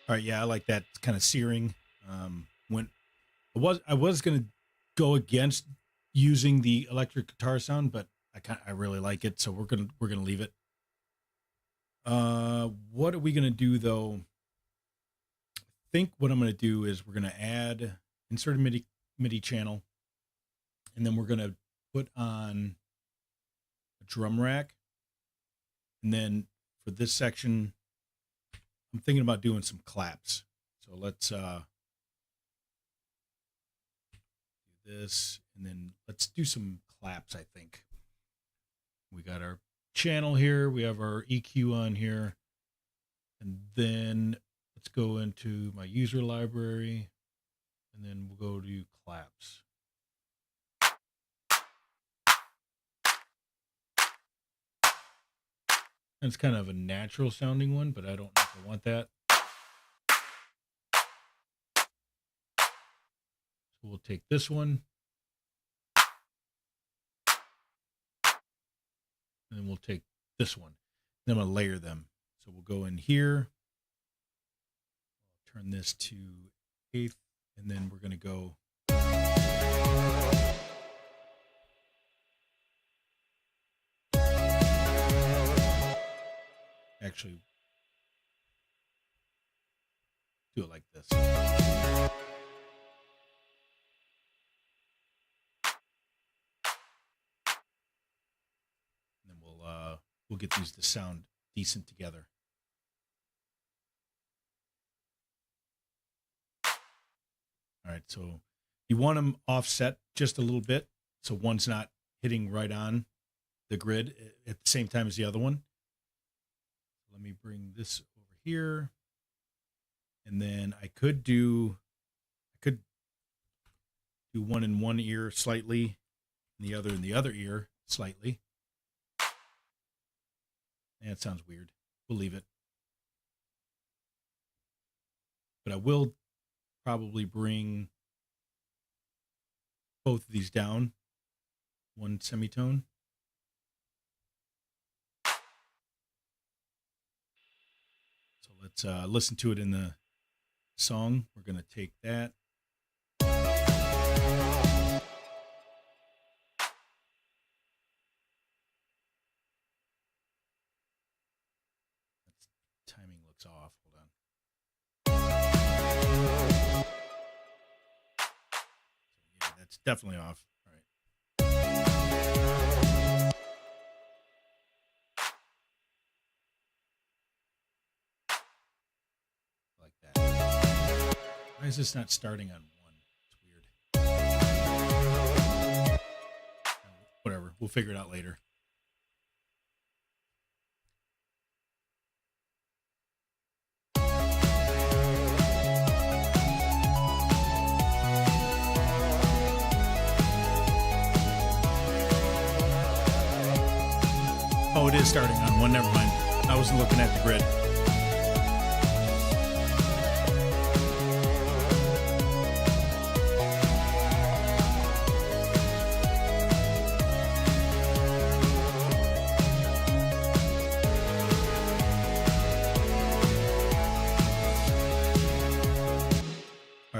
All right, yeah, I like that kind of searing. When I was gonna go against using the electric guitar sound, but I really like it, so we're gonna leave it. What are we gonna do though? I think what I'm gonna do is we're gonna add insert a MIDI channel, and then we're gonna put on a drum rack, and then for this section, I'm thinking about doing some claps. So let's do this, and then let's do some claps. I think we got our channel here, we have our EQ on here, and then let's go into my user library, and then we'll go to claps. And it's kind of a natural sounding one, but I don't know if I want that. So we'll take this one, and then we'll take this one. Then I'm going to layer them. So we'll go in here, turn this to 8th, and then we're going to go. Actually, do it like this. And then we'll get these to sound decent together. All right, so you want them offset just a little bit, so one's not hitting right on the grid at the same time as the other one. Let me bring this over here, and then I could do one in one ear slightly, and the other in the other ear slightly. And it sounds weird. We'll leave it. But I will probably bring both of these down one semitone. So let's listen to it in the song. We're going to take that. Timing looks off. Hold on. So yeah, that's definitely off. All right. Like that. Why is this not starting on one? It's weird. Whatever. We'll figure it out later. Oh, it is starting on one. Never mind. I wasn't looking at the grid.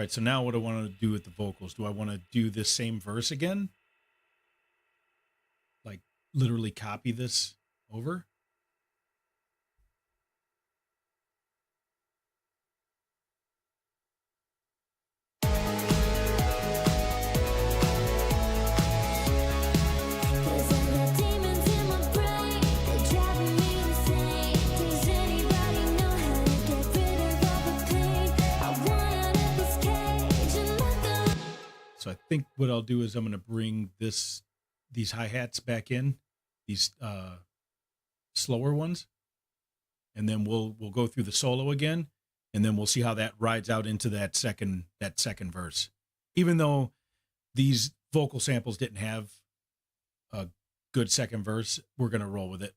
right, so now what do I want to do with the vocals? Do I want to do this same verse again? Like literally copy this over? Cause I got demons in my brain, they're driving me insane. Does anybody know how to get rid of all the pain? I want out of this cage and let go. So I think what I'll do is I'm going to bring these hi-hats back in, these slower ones, and then we'll go through the solo again, and then we'll see how that rides out into that second verse. Even though these vocal samples didn't have a good second verse, we're going to roll with it.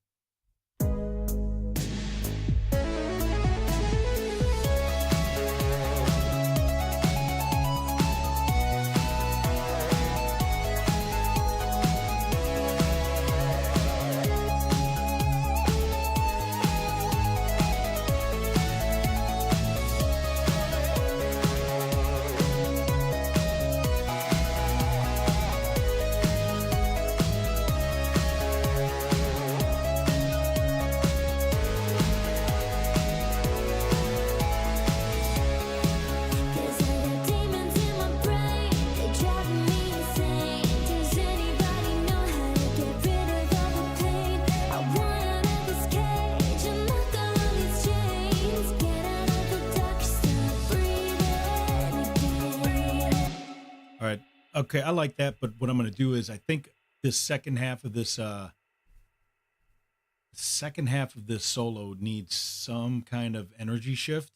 Cause I got demons in my brain, they're driving me insane. Does anybody know how to get rid of all the pain? I want out of this cage and let go of these chains. Get out of the dark, start breathing again. All right. Okay, I like that, but what I'm going to do is I think this second half of this solo needs some kind of energy shift.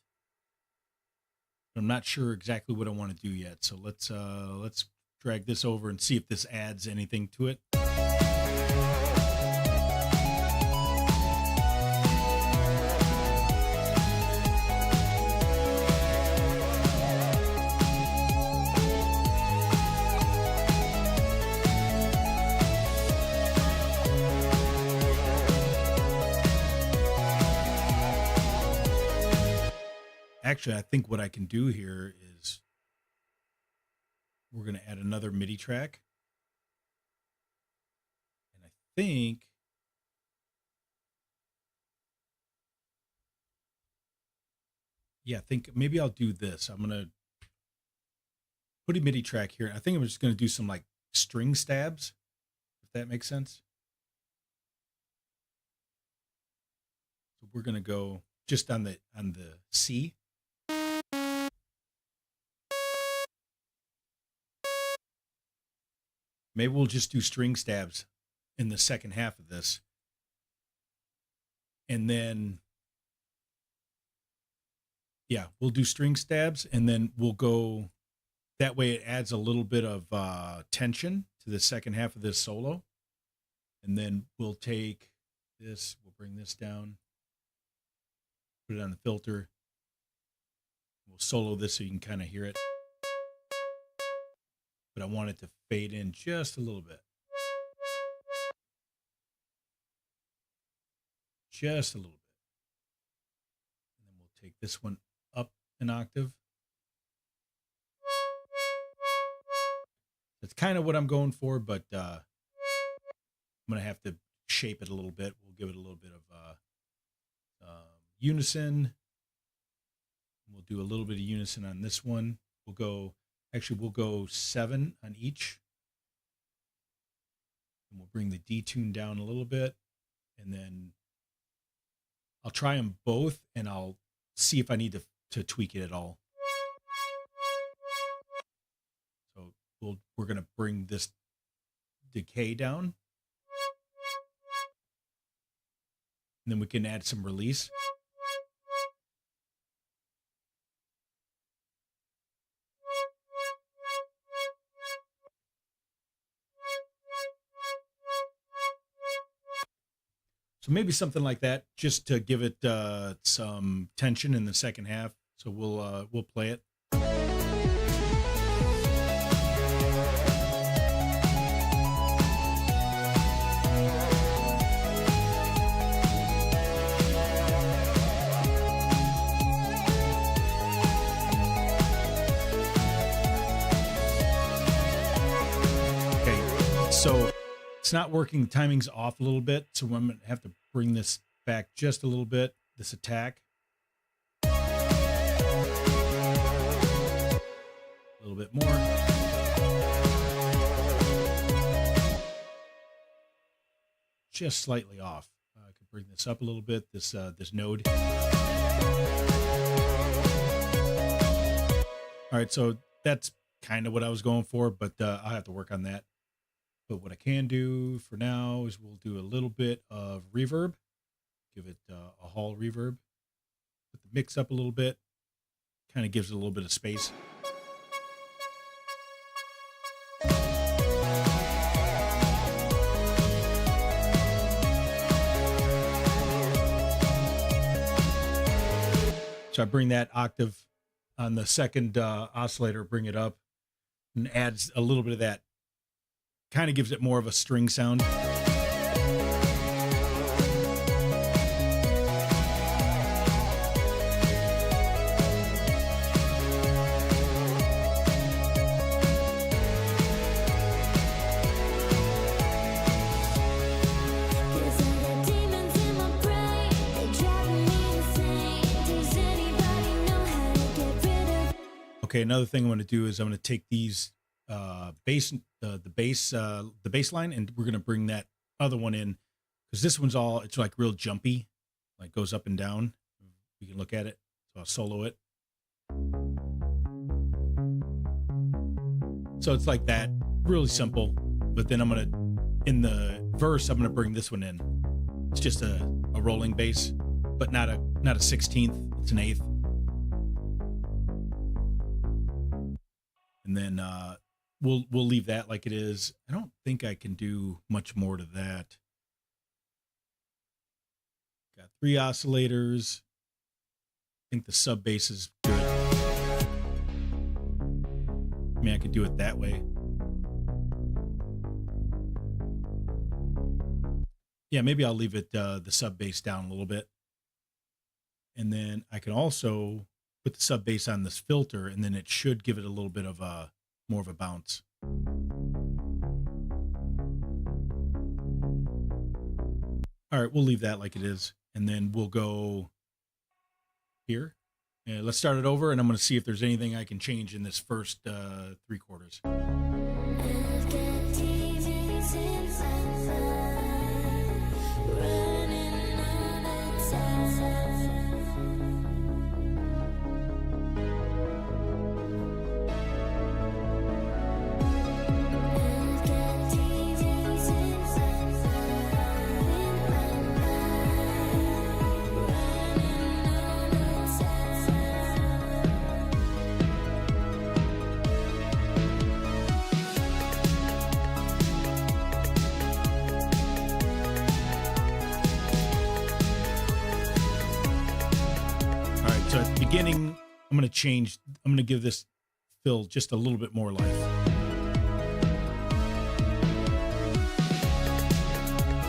I'm not sure exactly what I want to do yet. So let's drag this over and see if this adds anything to it. Actually, I think what I can do here is we're going to add another MIDI track. And I think maybe I'll do this. I'm going to put a MIDI track here. I think I'm just going to do some like string stabs, if that makes sense. So we're going to go just on the C. Maybe we'll just do string stabs in the second half of this. And then, yeah, we'll do string stabs and then we'll go, that way it adds a little bit of tension to the second half of this solo. And then we'll take this, we'll bring this down, put it on the filter. We'll solo this so you can kind of hear it. But I want it to fade in just a little bit. Just a little bit. And then we'll take this one up an octave. That's kind of what I'm going for, but I'm going to have to shape it a little bit. We'll give it a little bit of unison. We'll do a little bit of unison on this one. We'll go 7 on each. And we'll bring the detune down a little bit. And then I'll try them both and I'll see if I need to tweak it at all. So we're going to bring this decay down. And then we can add some release. So maybe something like that, just to give it some tension in the second half. So we'll play it. So it's not working. Timing's off a little bit. So I'm going to have to bring this back just a little bit, this attack. A little bit more. Just slightly off. I could bring this up a little bit, this node. All right, so that's kind of what I was going for, but I'll have to work on that. But what I can do for now is we'll do a little bit of reverb. Give it a hall reverb. Put the mix up a little bit. Kind of gives it a little bit of space. So I bring that octave on the second oscillator, bring it up, and adds a little bit of that. Kind of gives it more of a string sound. Okay, another thing I'm going to do is I'm going to take these the bass line, and we're going to bring that other one in, because this one's it's like real jumpy, like goes up and down. You can look at it. So I'll solo it. So it's like that, really simple. But then in the verse, I'm going to bring this one in. It's just a rolling bass, but not a 16th. It's an 8th. And then we'll leave that like it is. I don't think I can do much more to that. Got 3 oscillators. I think the sub bass is good. I mean, I could do it that way. Yeah, maybe I'll leave it the sub bass down a little bit. And then I can also put the sub bass on this filter, and then it should give it a little bit of more of a bounce. All right, we'll leave that like it is, and then we'll go here. And let's start it over, and I'm going to see if there's anything I can change in this first 3 quarters. So at the beginning, I'm going to give this fill just a little bit more life.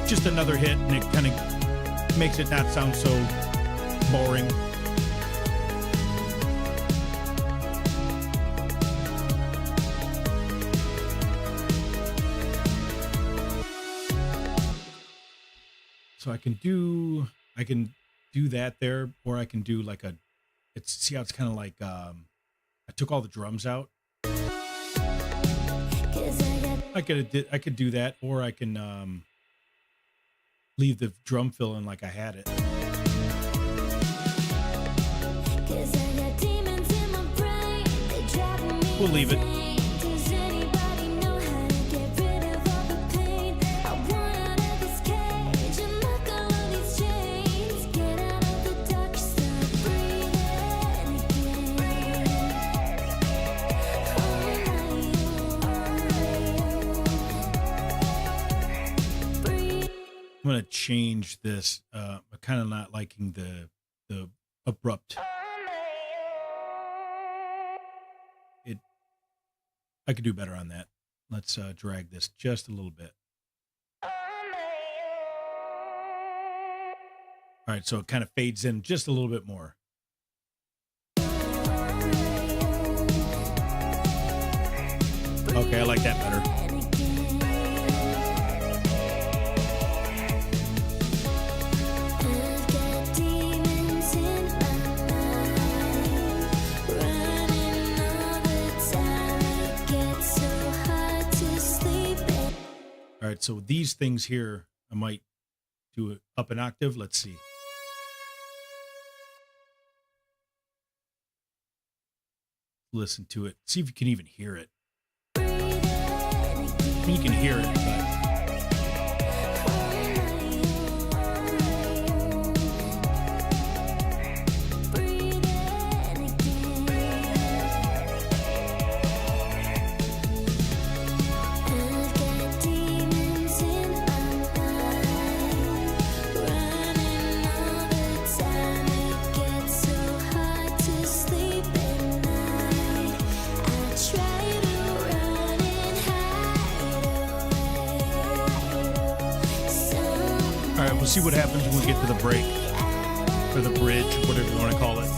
Just another hit, and it kind of makes it not sound so boring. So I can do that there, or I can do like see how it's kind of like, I took all the drums out. I could do that, or I can leave the drum fill in like I had it. We'll leave it. I'm going to change this. I'm kind of not liking the abrupt. I could do better on that. Let's drag this just a little bit. All right, so it kind of fades in just a little bit more. Okay, I like that better. So these things here, I might do it up an octave. Let's see. Listen to it. See if you can even hear it. I mean, you can hear it, but all right, we'll see what happens when we get to the break or the bridge, whatever you want to call it.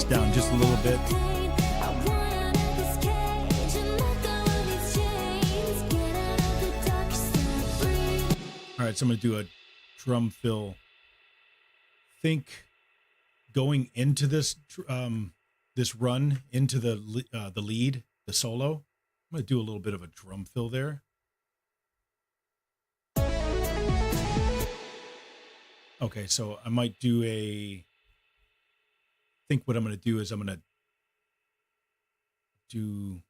Down just a little bit. All right, so I'm going to do a drum fill. Think going into this this run into the lead, the solo. I'm going to do a little bit of a drum fill there. Okay, so I might do a. I think what I'm going to do is I'm going to do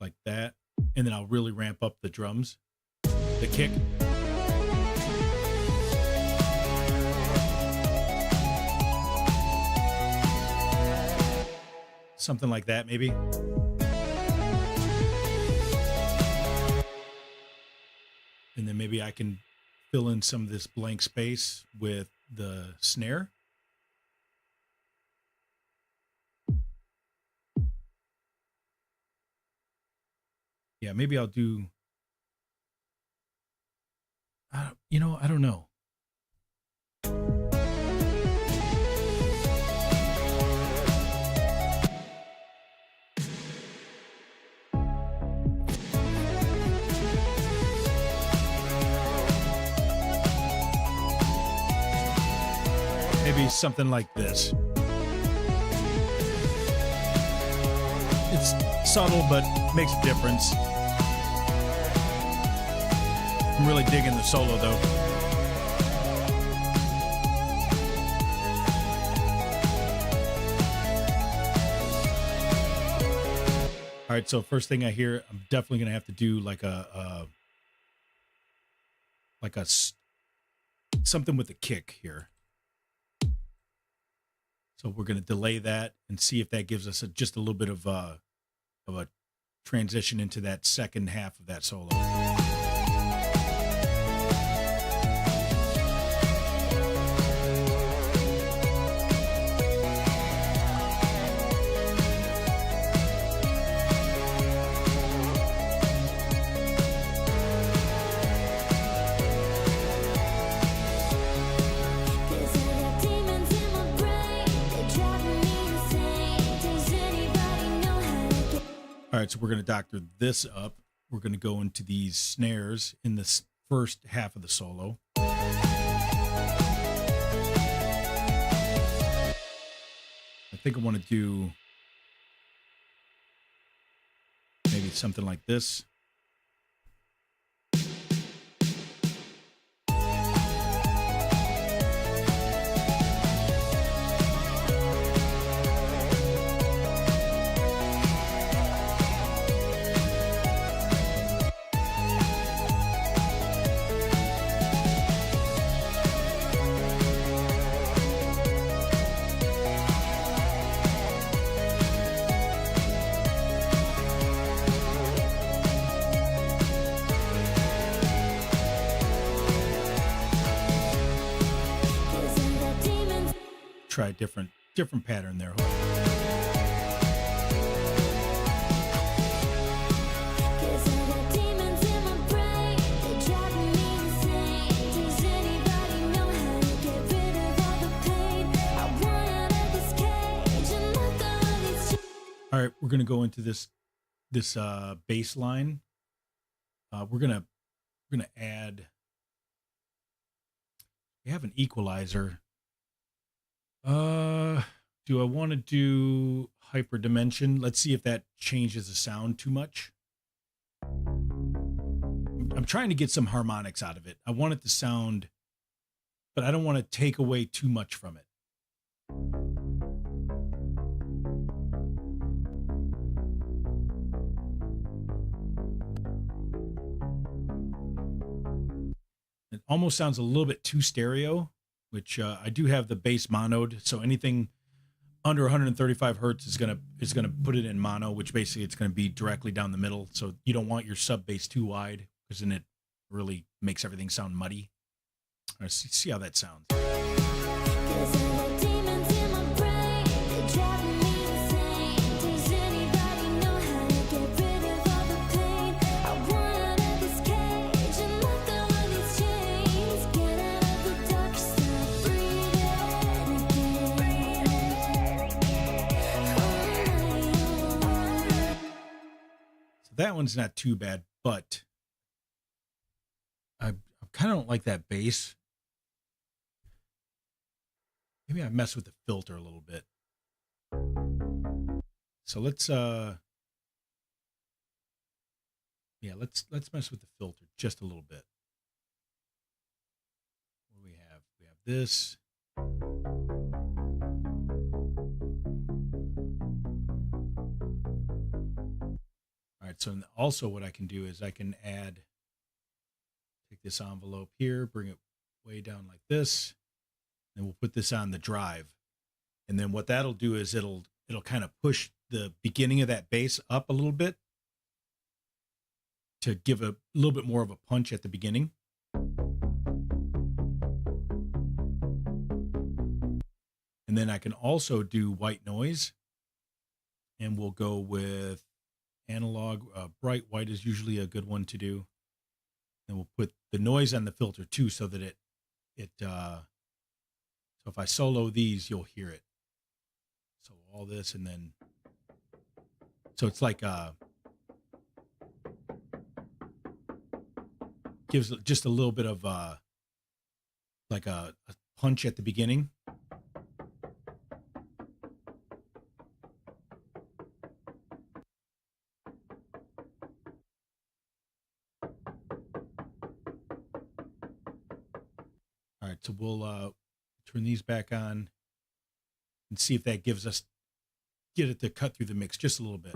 like that, and then I'll really ramp up the drums, the kick. Something like that, maybe. And then maybe I can fill in some of this blank space with the snare. Yeah, maybe I'll do, I don't know. Maybe something like this. It's subtle, but makes a difference. I'm really digging the solo, though. All right, so first thing I hear, I'm definitely going to have to do like something with the kick here. So we're going to delay that and see if that gives us just a little bit of a transition into that second half of that solo. All right, so we're going to doctor this up. We're going to go into these snares in this first half of the solo. I think I want to do maybe something like this. try a different pattern there. 'Cause I got demons in my brain, they're driving me insane. Does anybody know how to get rid of all the pain? I want out of this cage and let go of these chains. All right, we're gonna go into this bass line. We're gonna add. We have an equalizer. Do I want to do hyperdimension? Let's see if that changes the sound too much. I'm trying to get some harmonics out of it. I want it to sound, but I don't want to take away too much from it. It almost sounds a little bit too stereo, which I do have the bass monoed. So anything under 135 hertz is gonna put it in mono, which basically it's gonna be directly down the middle. So you don't want your sub bass too wide because then it really makes everything sound muddy. All right, see how that sounds. 'Cause I got demons in my brain, they're driving me insane. Does anybody know how to get rid of all the pain? I want out of this cage and let go of these chains. Get out of the dark, stop breathing again. So that one's not too bad, but I kind of don't like that bass. Maybe I mess with the filter a little bit. So let's let's mess with the filter just a little bit. What do we have? We have this. All right, so also what I can do is I can take this envelope here, bring it way down like this, and we'll put this on the drive. And then what that'll do is it'll kind of push the beginning of that bass up a little bit to give a little bit more of a punch at the beginning. And then I can also do white noise, and we'll go with analog. Bright white is usually a good one to do. And we'll put the noise on the filter too, so that so if I solo these, you'll hear it. So all this, and then, so it's like, gives just a little bit of, like a punch at the beginning. All right, so we'll turn these back on and see if that get it to cut through the mix just a little bit.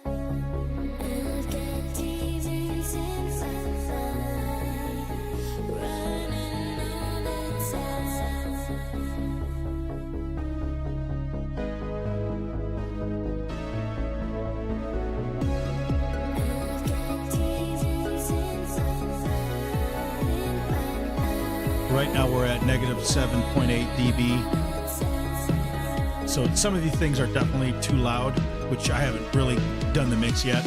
I've got demons in my mind, running all the time. I've got demons in my mind. Right now we're at negative 7.8 dB. So some of these things are definitely too loud, which I haven't really done the mix yet.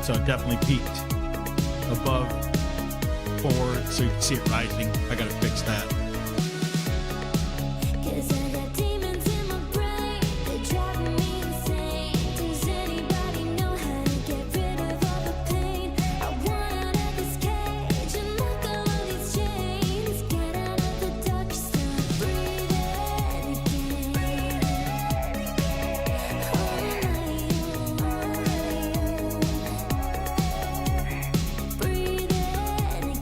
So it definitely peaked above 4, so you can see it rising. I gotta fix that. 'Cause I got demons in my brain, they're driving me insane. Does anybody know how to get rid of all the pain? I want out of this cage and let go of these chains. Get out of the dark, stop breathing again. Breathing again.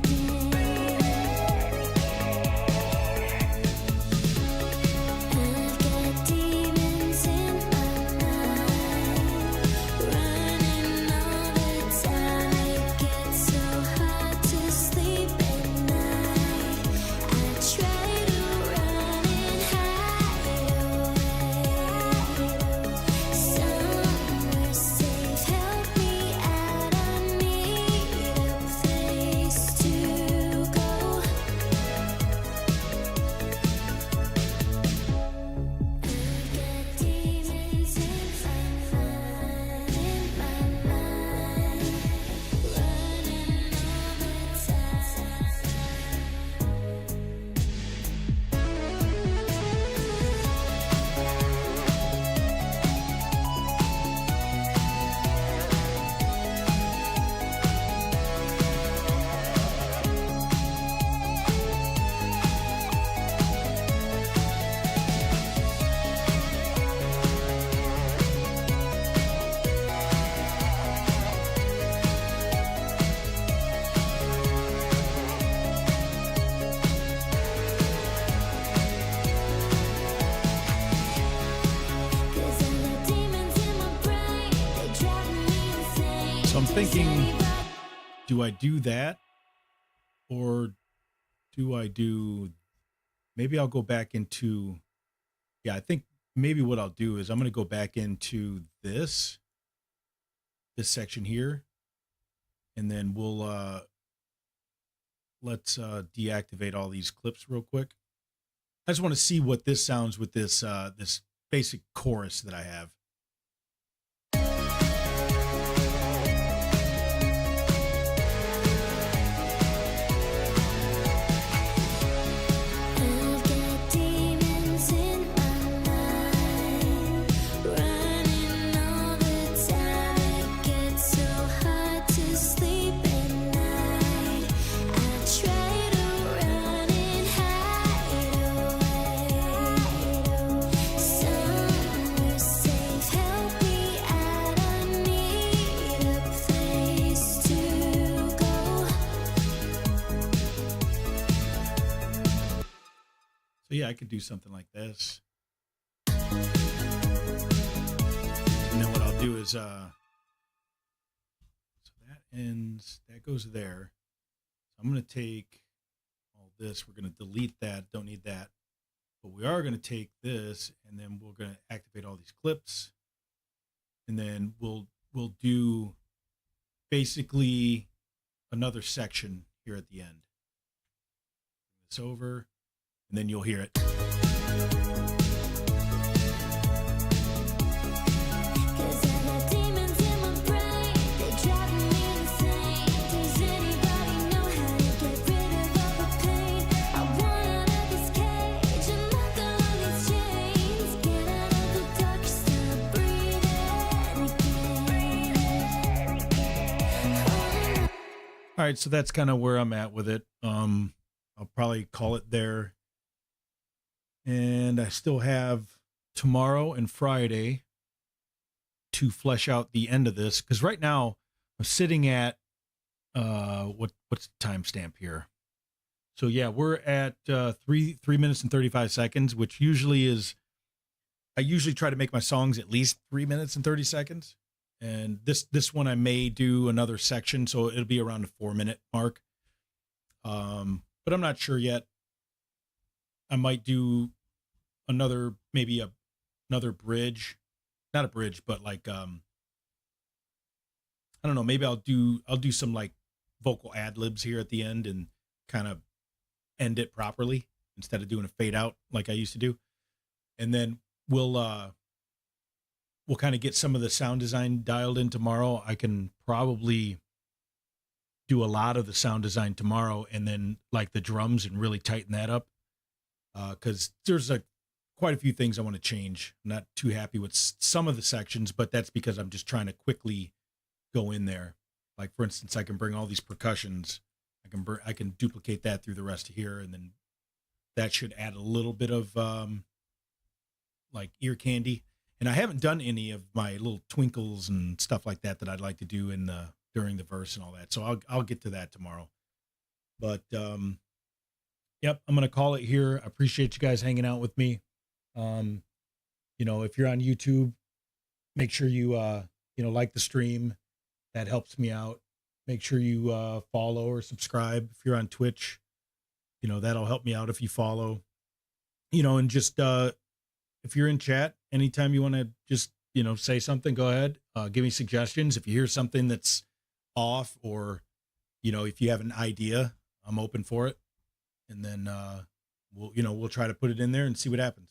thinking, do I do that or do I do, maybe I'll go back into, yeah, I think maybe what I'll do is I'm going to go back into this section here, and then let's deactivate all these clips real quick. I just want to see what this sounds with this basic chorus that I have. I've got demons in my mind, running all the time. It gets so hard to sleep at night. I try to run and hide away, somewhere safe. Help me out. I need a place to go. So yeah, I could do something like this. And then what I'll do is so that goes there. So I'm going to take all this. We're going to delete that. Don't need that. But we are going to take this, and then we're going to activate all these clips. And then we'll do basically another section here at the end. Bring this over, and then you'll hear it. 'Cause I got demons in my brain, they driving me insane. Does anybody know how to get rid of all the pain? I want out of this cage and let go of these chains. Get out of the dark, start breathing again. All right, so that's kind of where I'm at with it. I'll probably call it there. And I still have tomorrow and Friday to flesh out the end of this, because right now I'm sitting at what's the timestamp here? So yeah, we're at 3 minutes and 35 seconds, which usually is, I usually try to make my songs at least 3 minutes and 30 seconds. And this one I may do another section, so it'll be around the 4 minute mark. But I'm not sure yet. I might do another, maybe another bridge, not a bridge, but like I don't know, maybe I'll do some like vocal ad libs here at the end and kind of end it properly instead of doing a fade out like I used to do. And then we'll kind of get some of the sound design dialed in tomorrow. I can probably do a lot of the sound design tomorrow, and then like the drums, and really tighten that up. Cause there's quite a few things I want to change. I'm not too happy with some of the sections, but that's because I'm just trying to quickly go in there. Like for instance, I can bring all these percussions. I can duplicate that through the rest of here. And then that should add a little bit of, like ear candy. And I haven't done any of my little twinkles and stuff like that I'd like to do in during the verse and all that. So I'll get to that tomorrow. But yep, I'm gonna call it here. I appreciate you guys hanging out with me. If you're on YouTube, make sure you like the stream. That helps me out. Make sure you follow or subscribe. If you're on Twitch, that'll help me out if you follow. And just if you're in chat, anytime you want to just say something, go ahead. Give me suggestions. If you hear something that's off, or if you have an idea, I'm open for it. And then we'll try to put it in there and see what happens.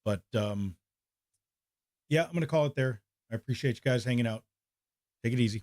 But yeah, I'm gonna call it there. I appreciate you guys hanging out. Take it easy.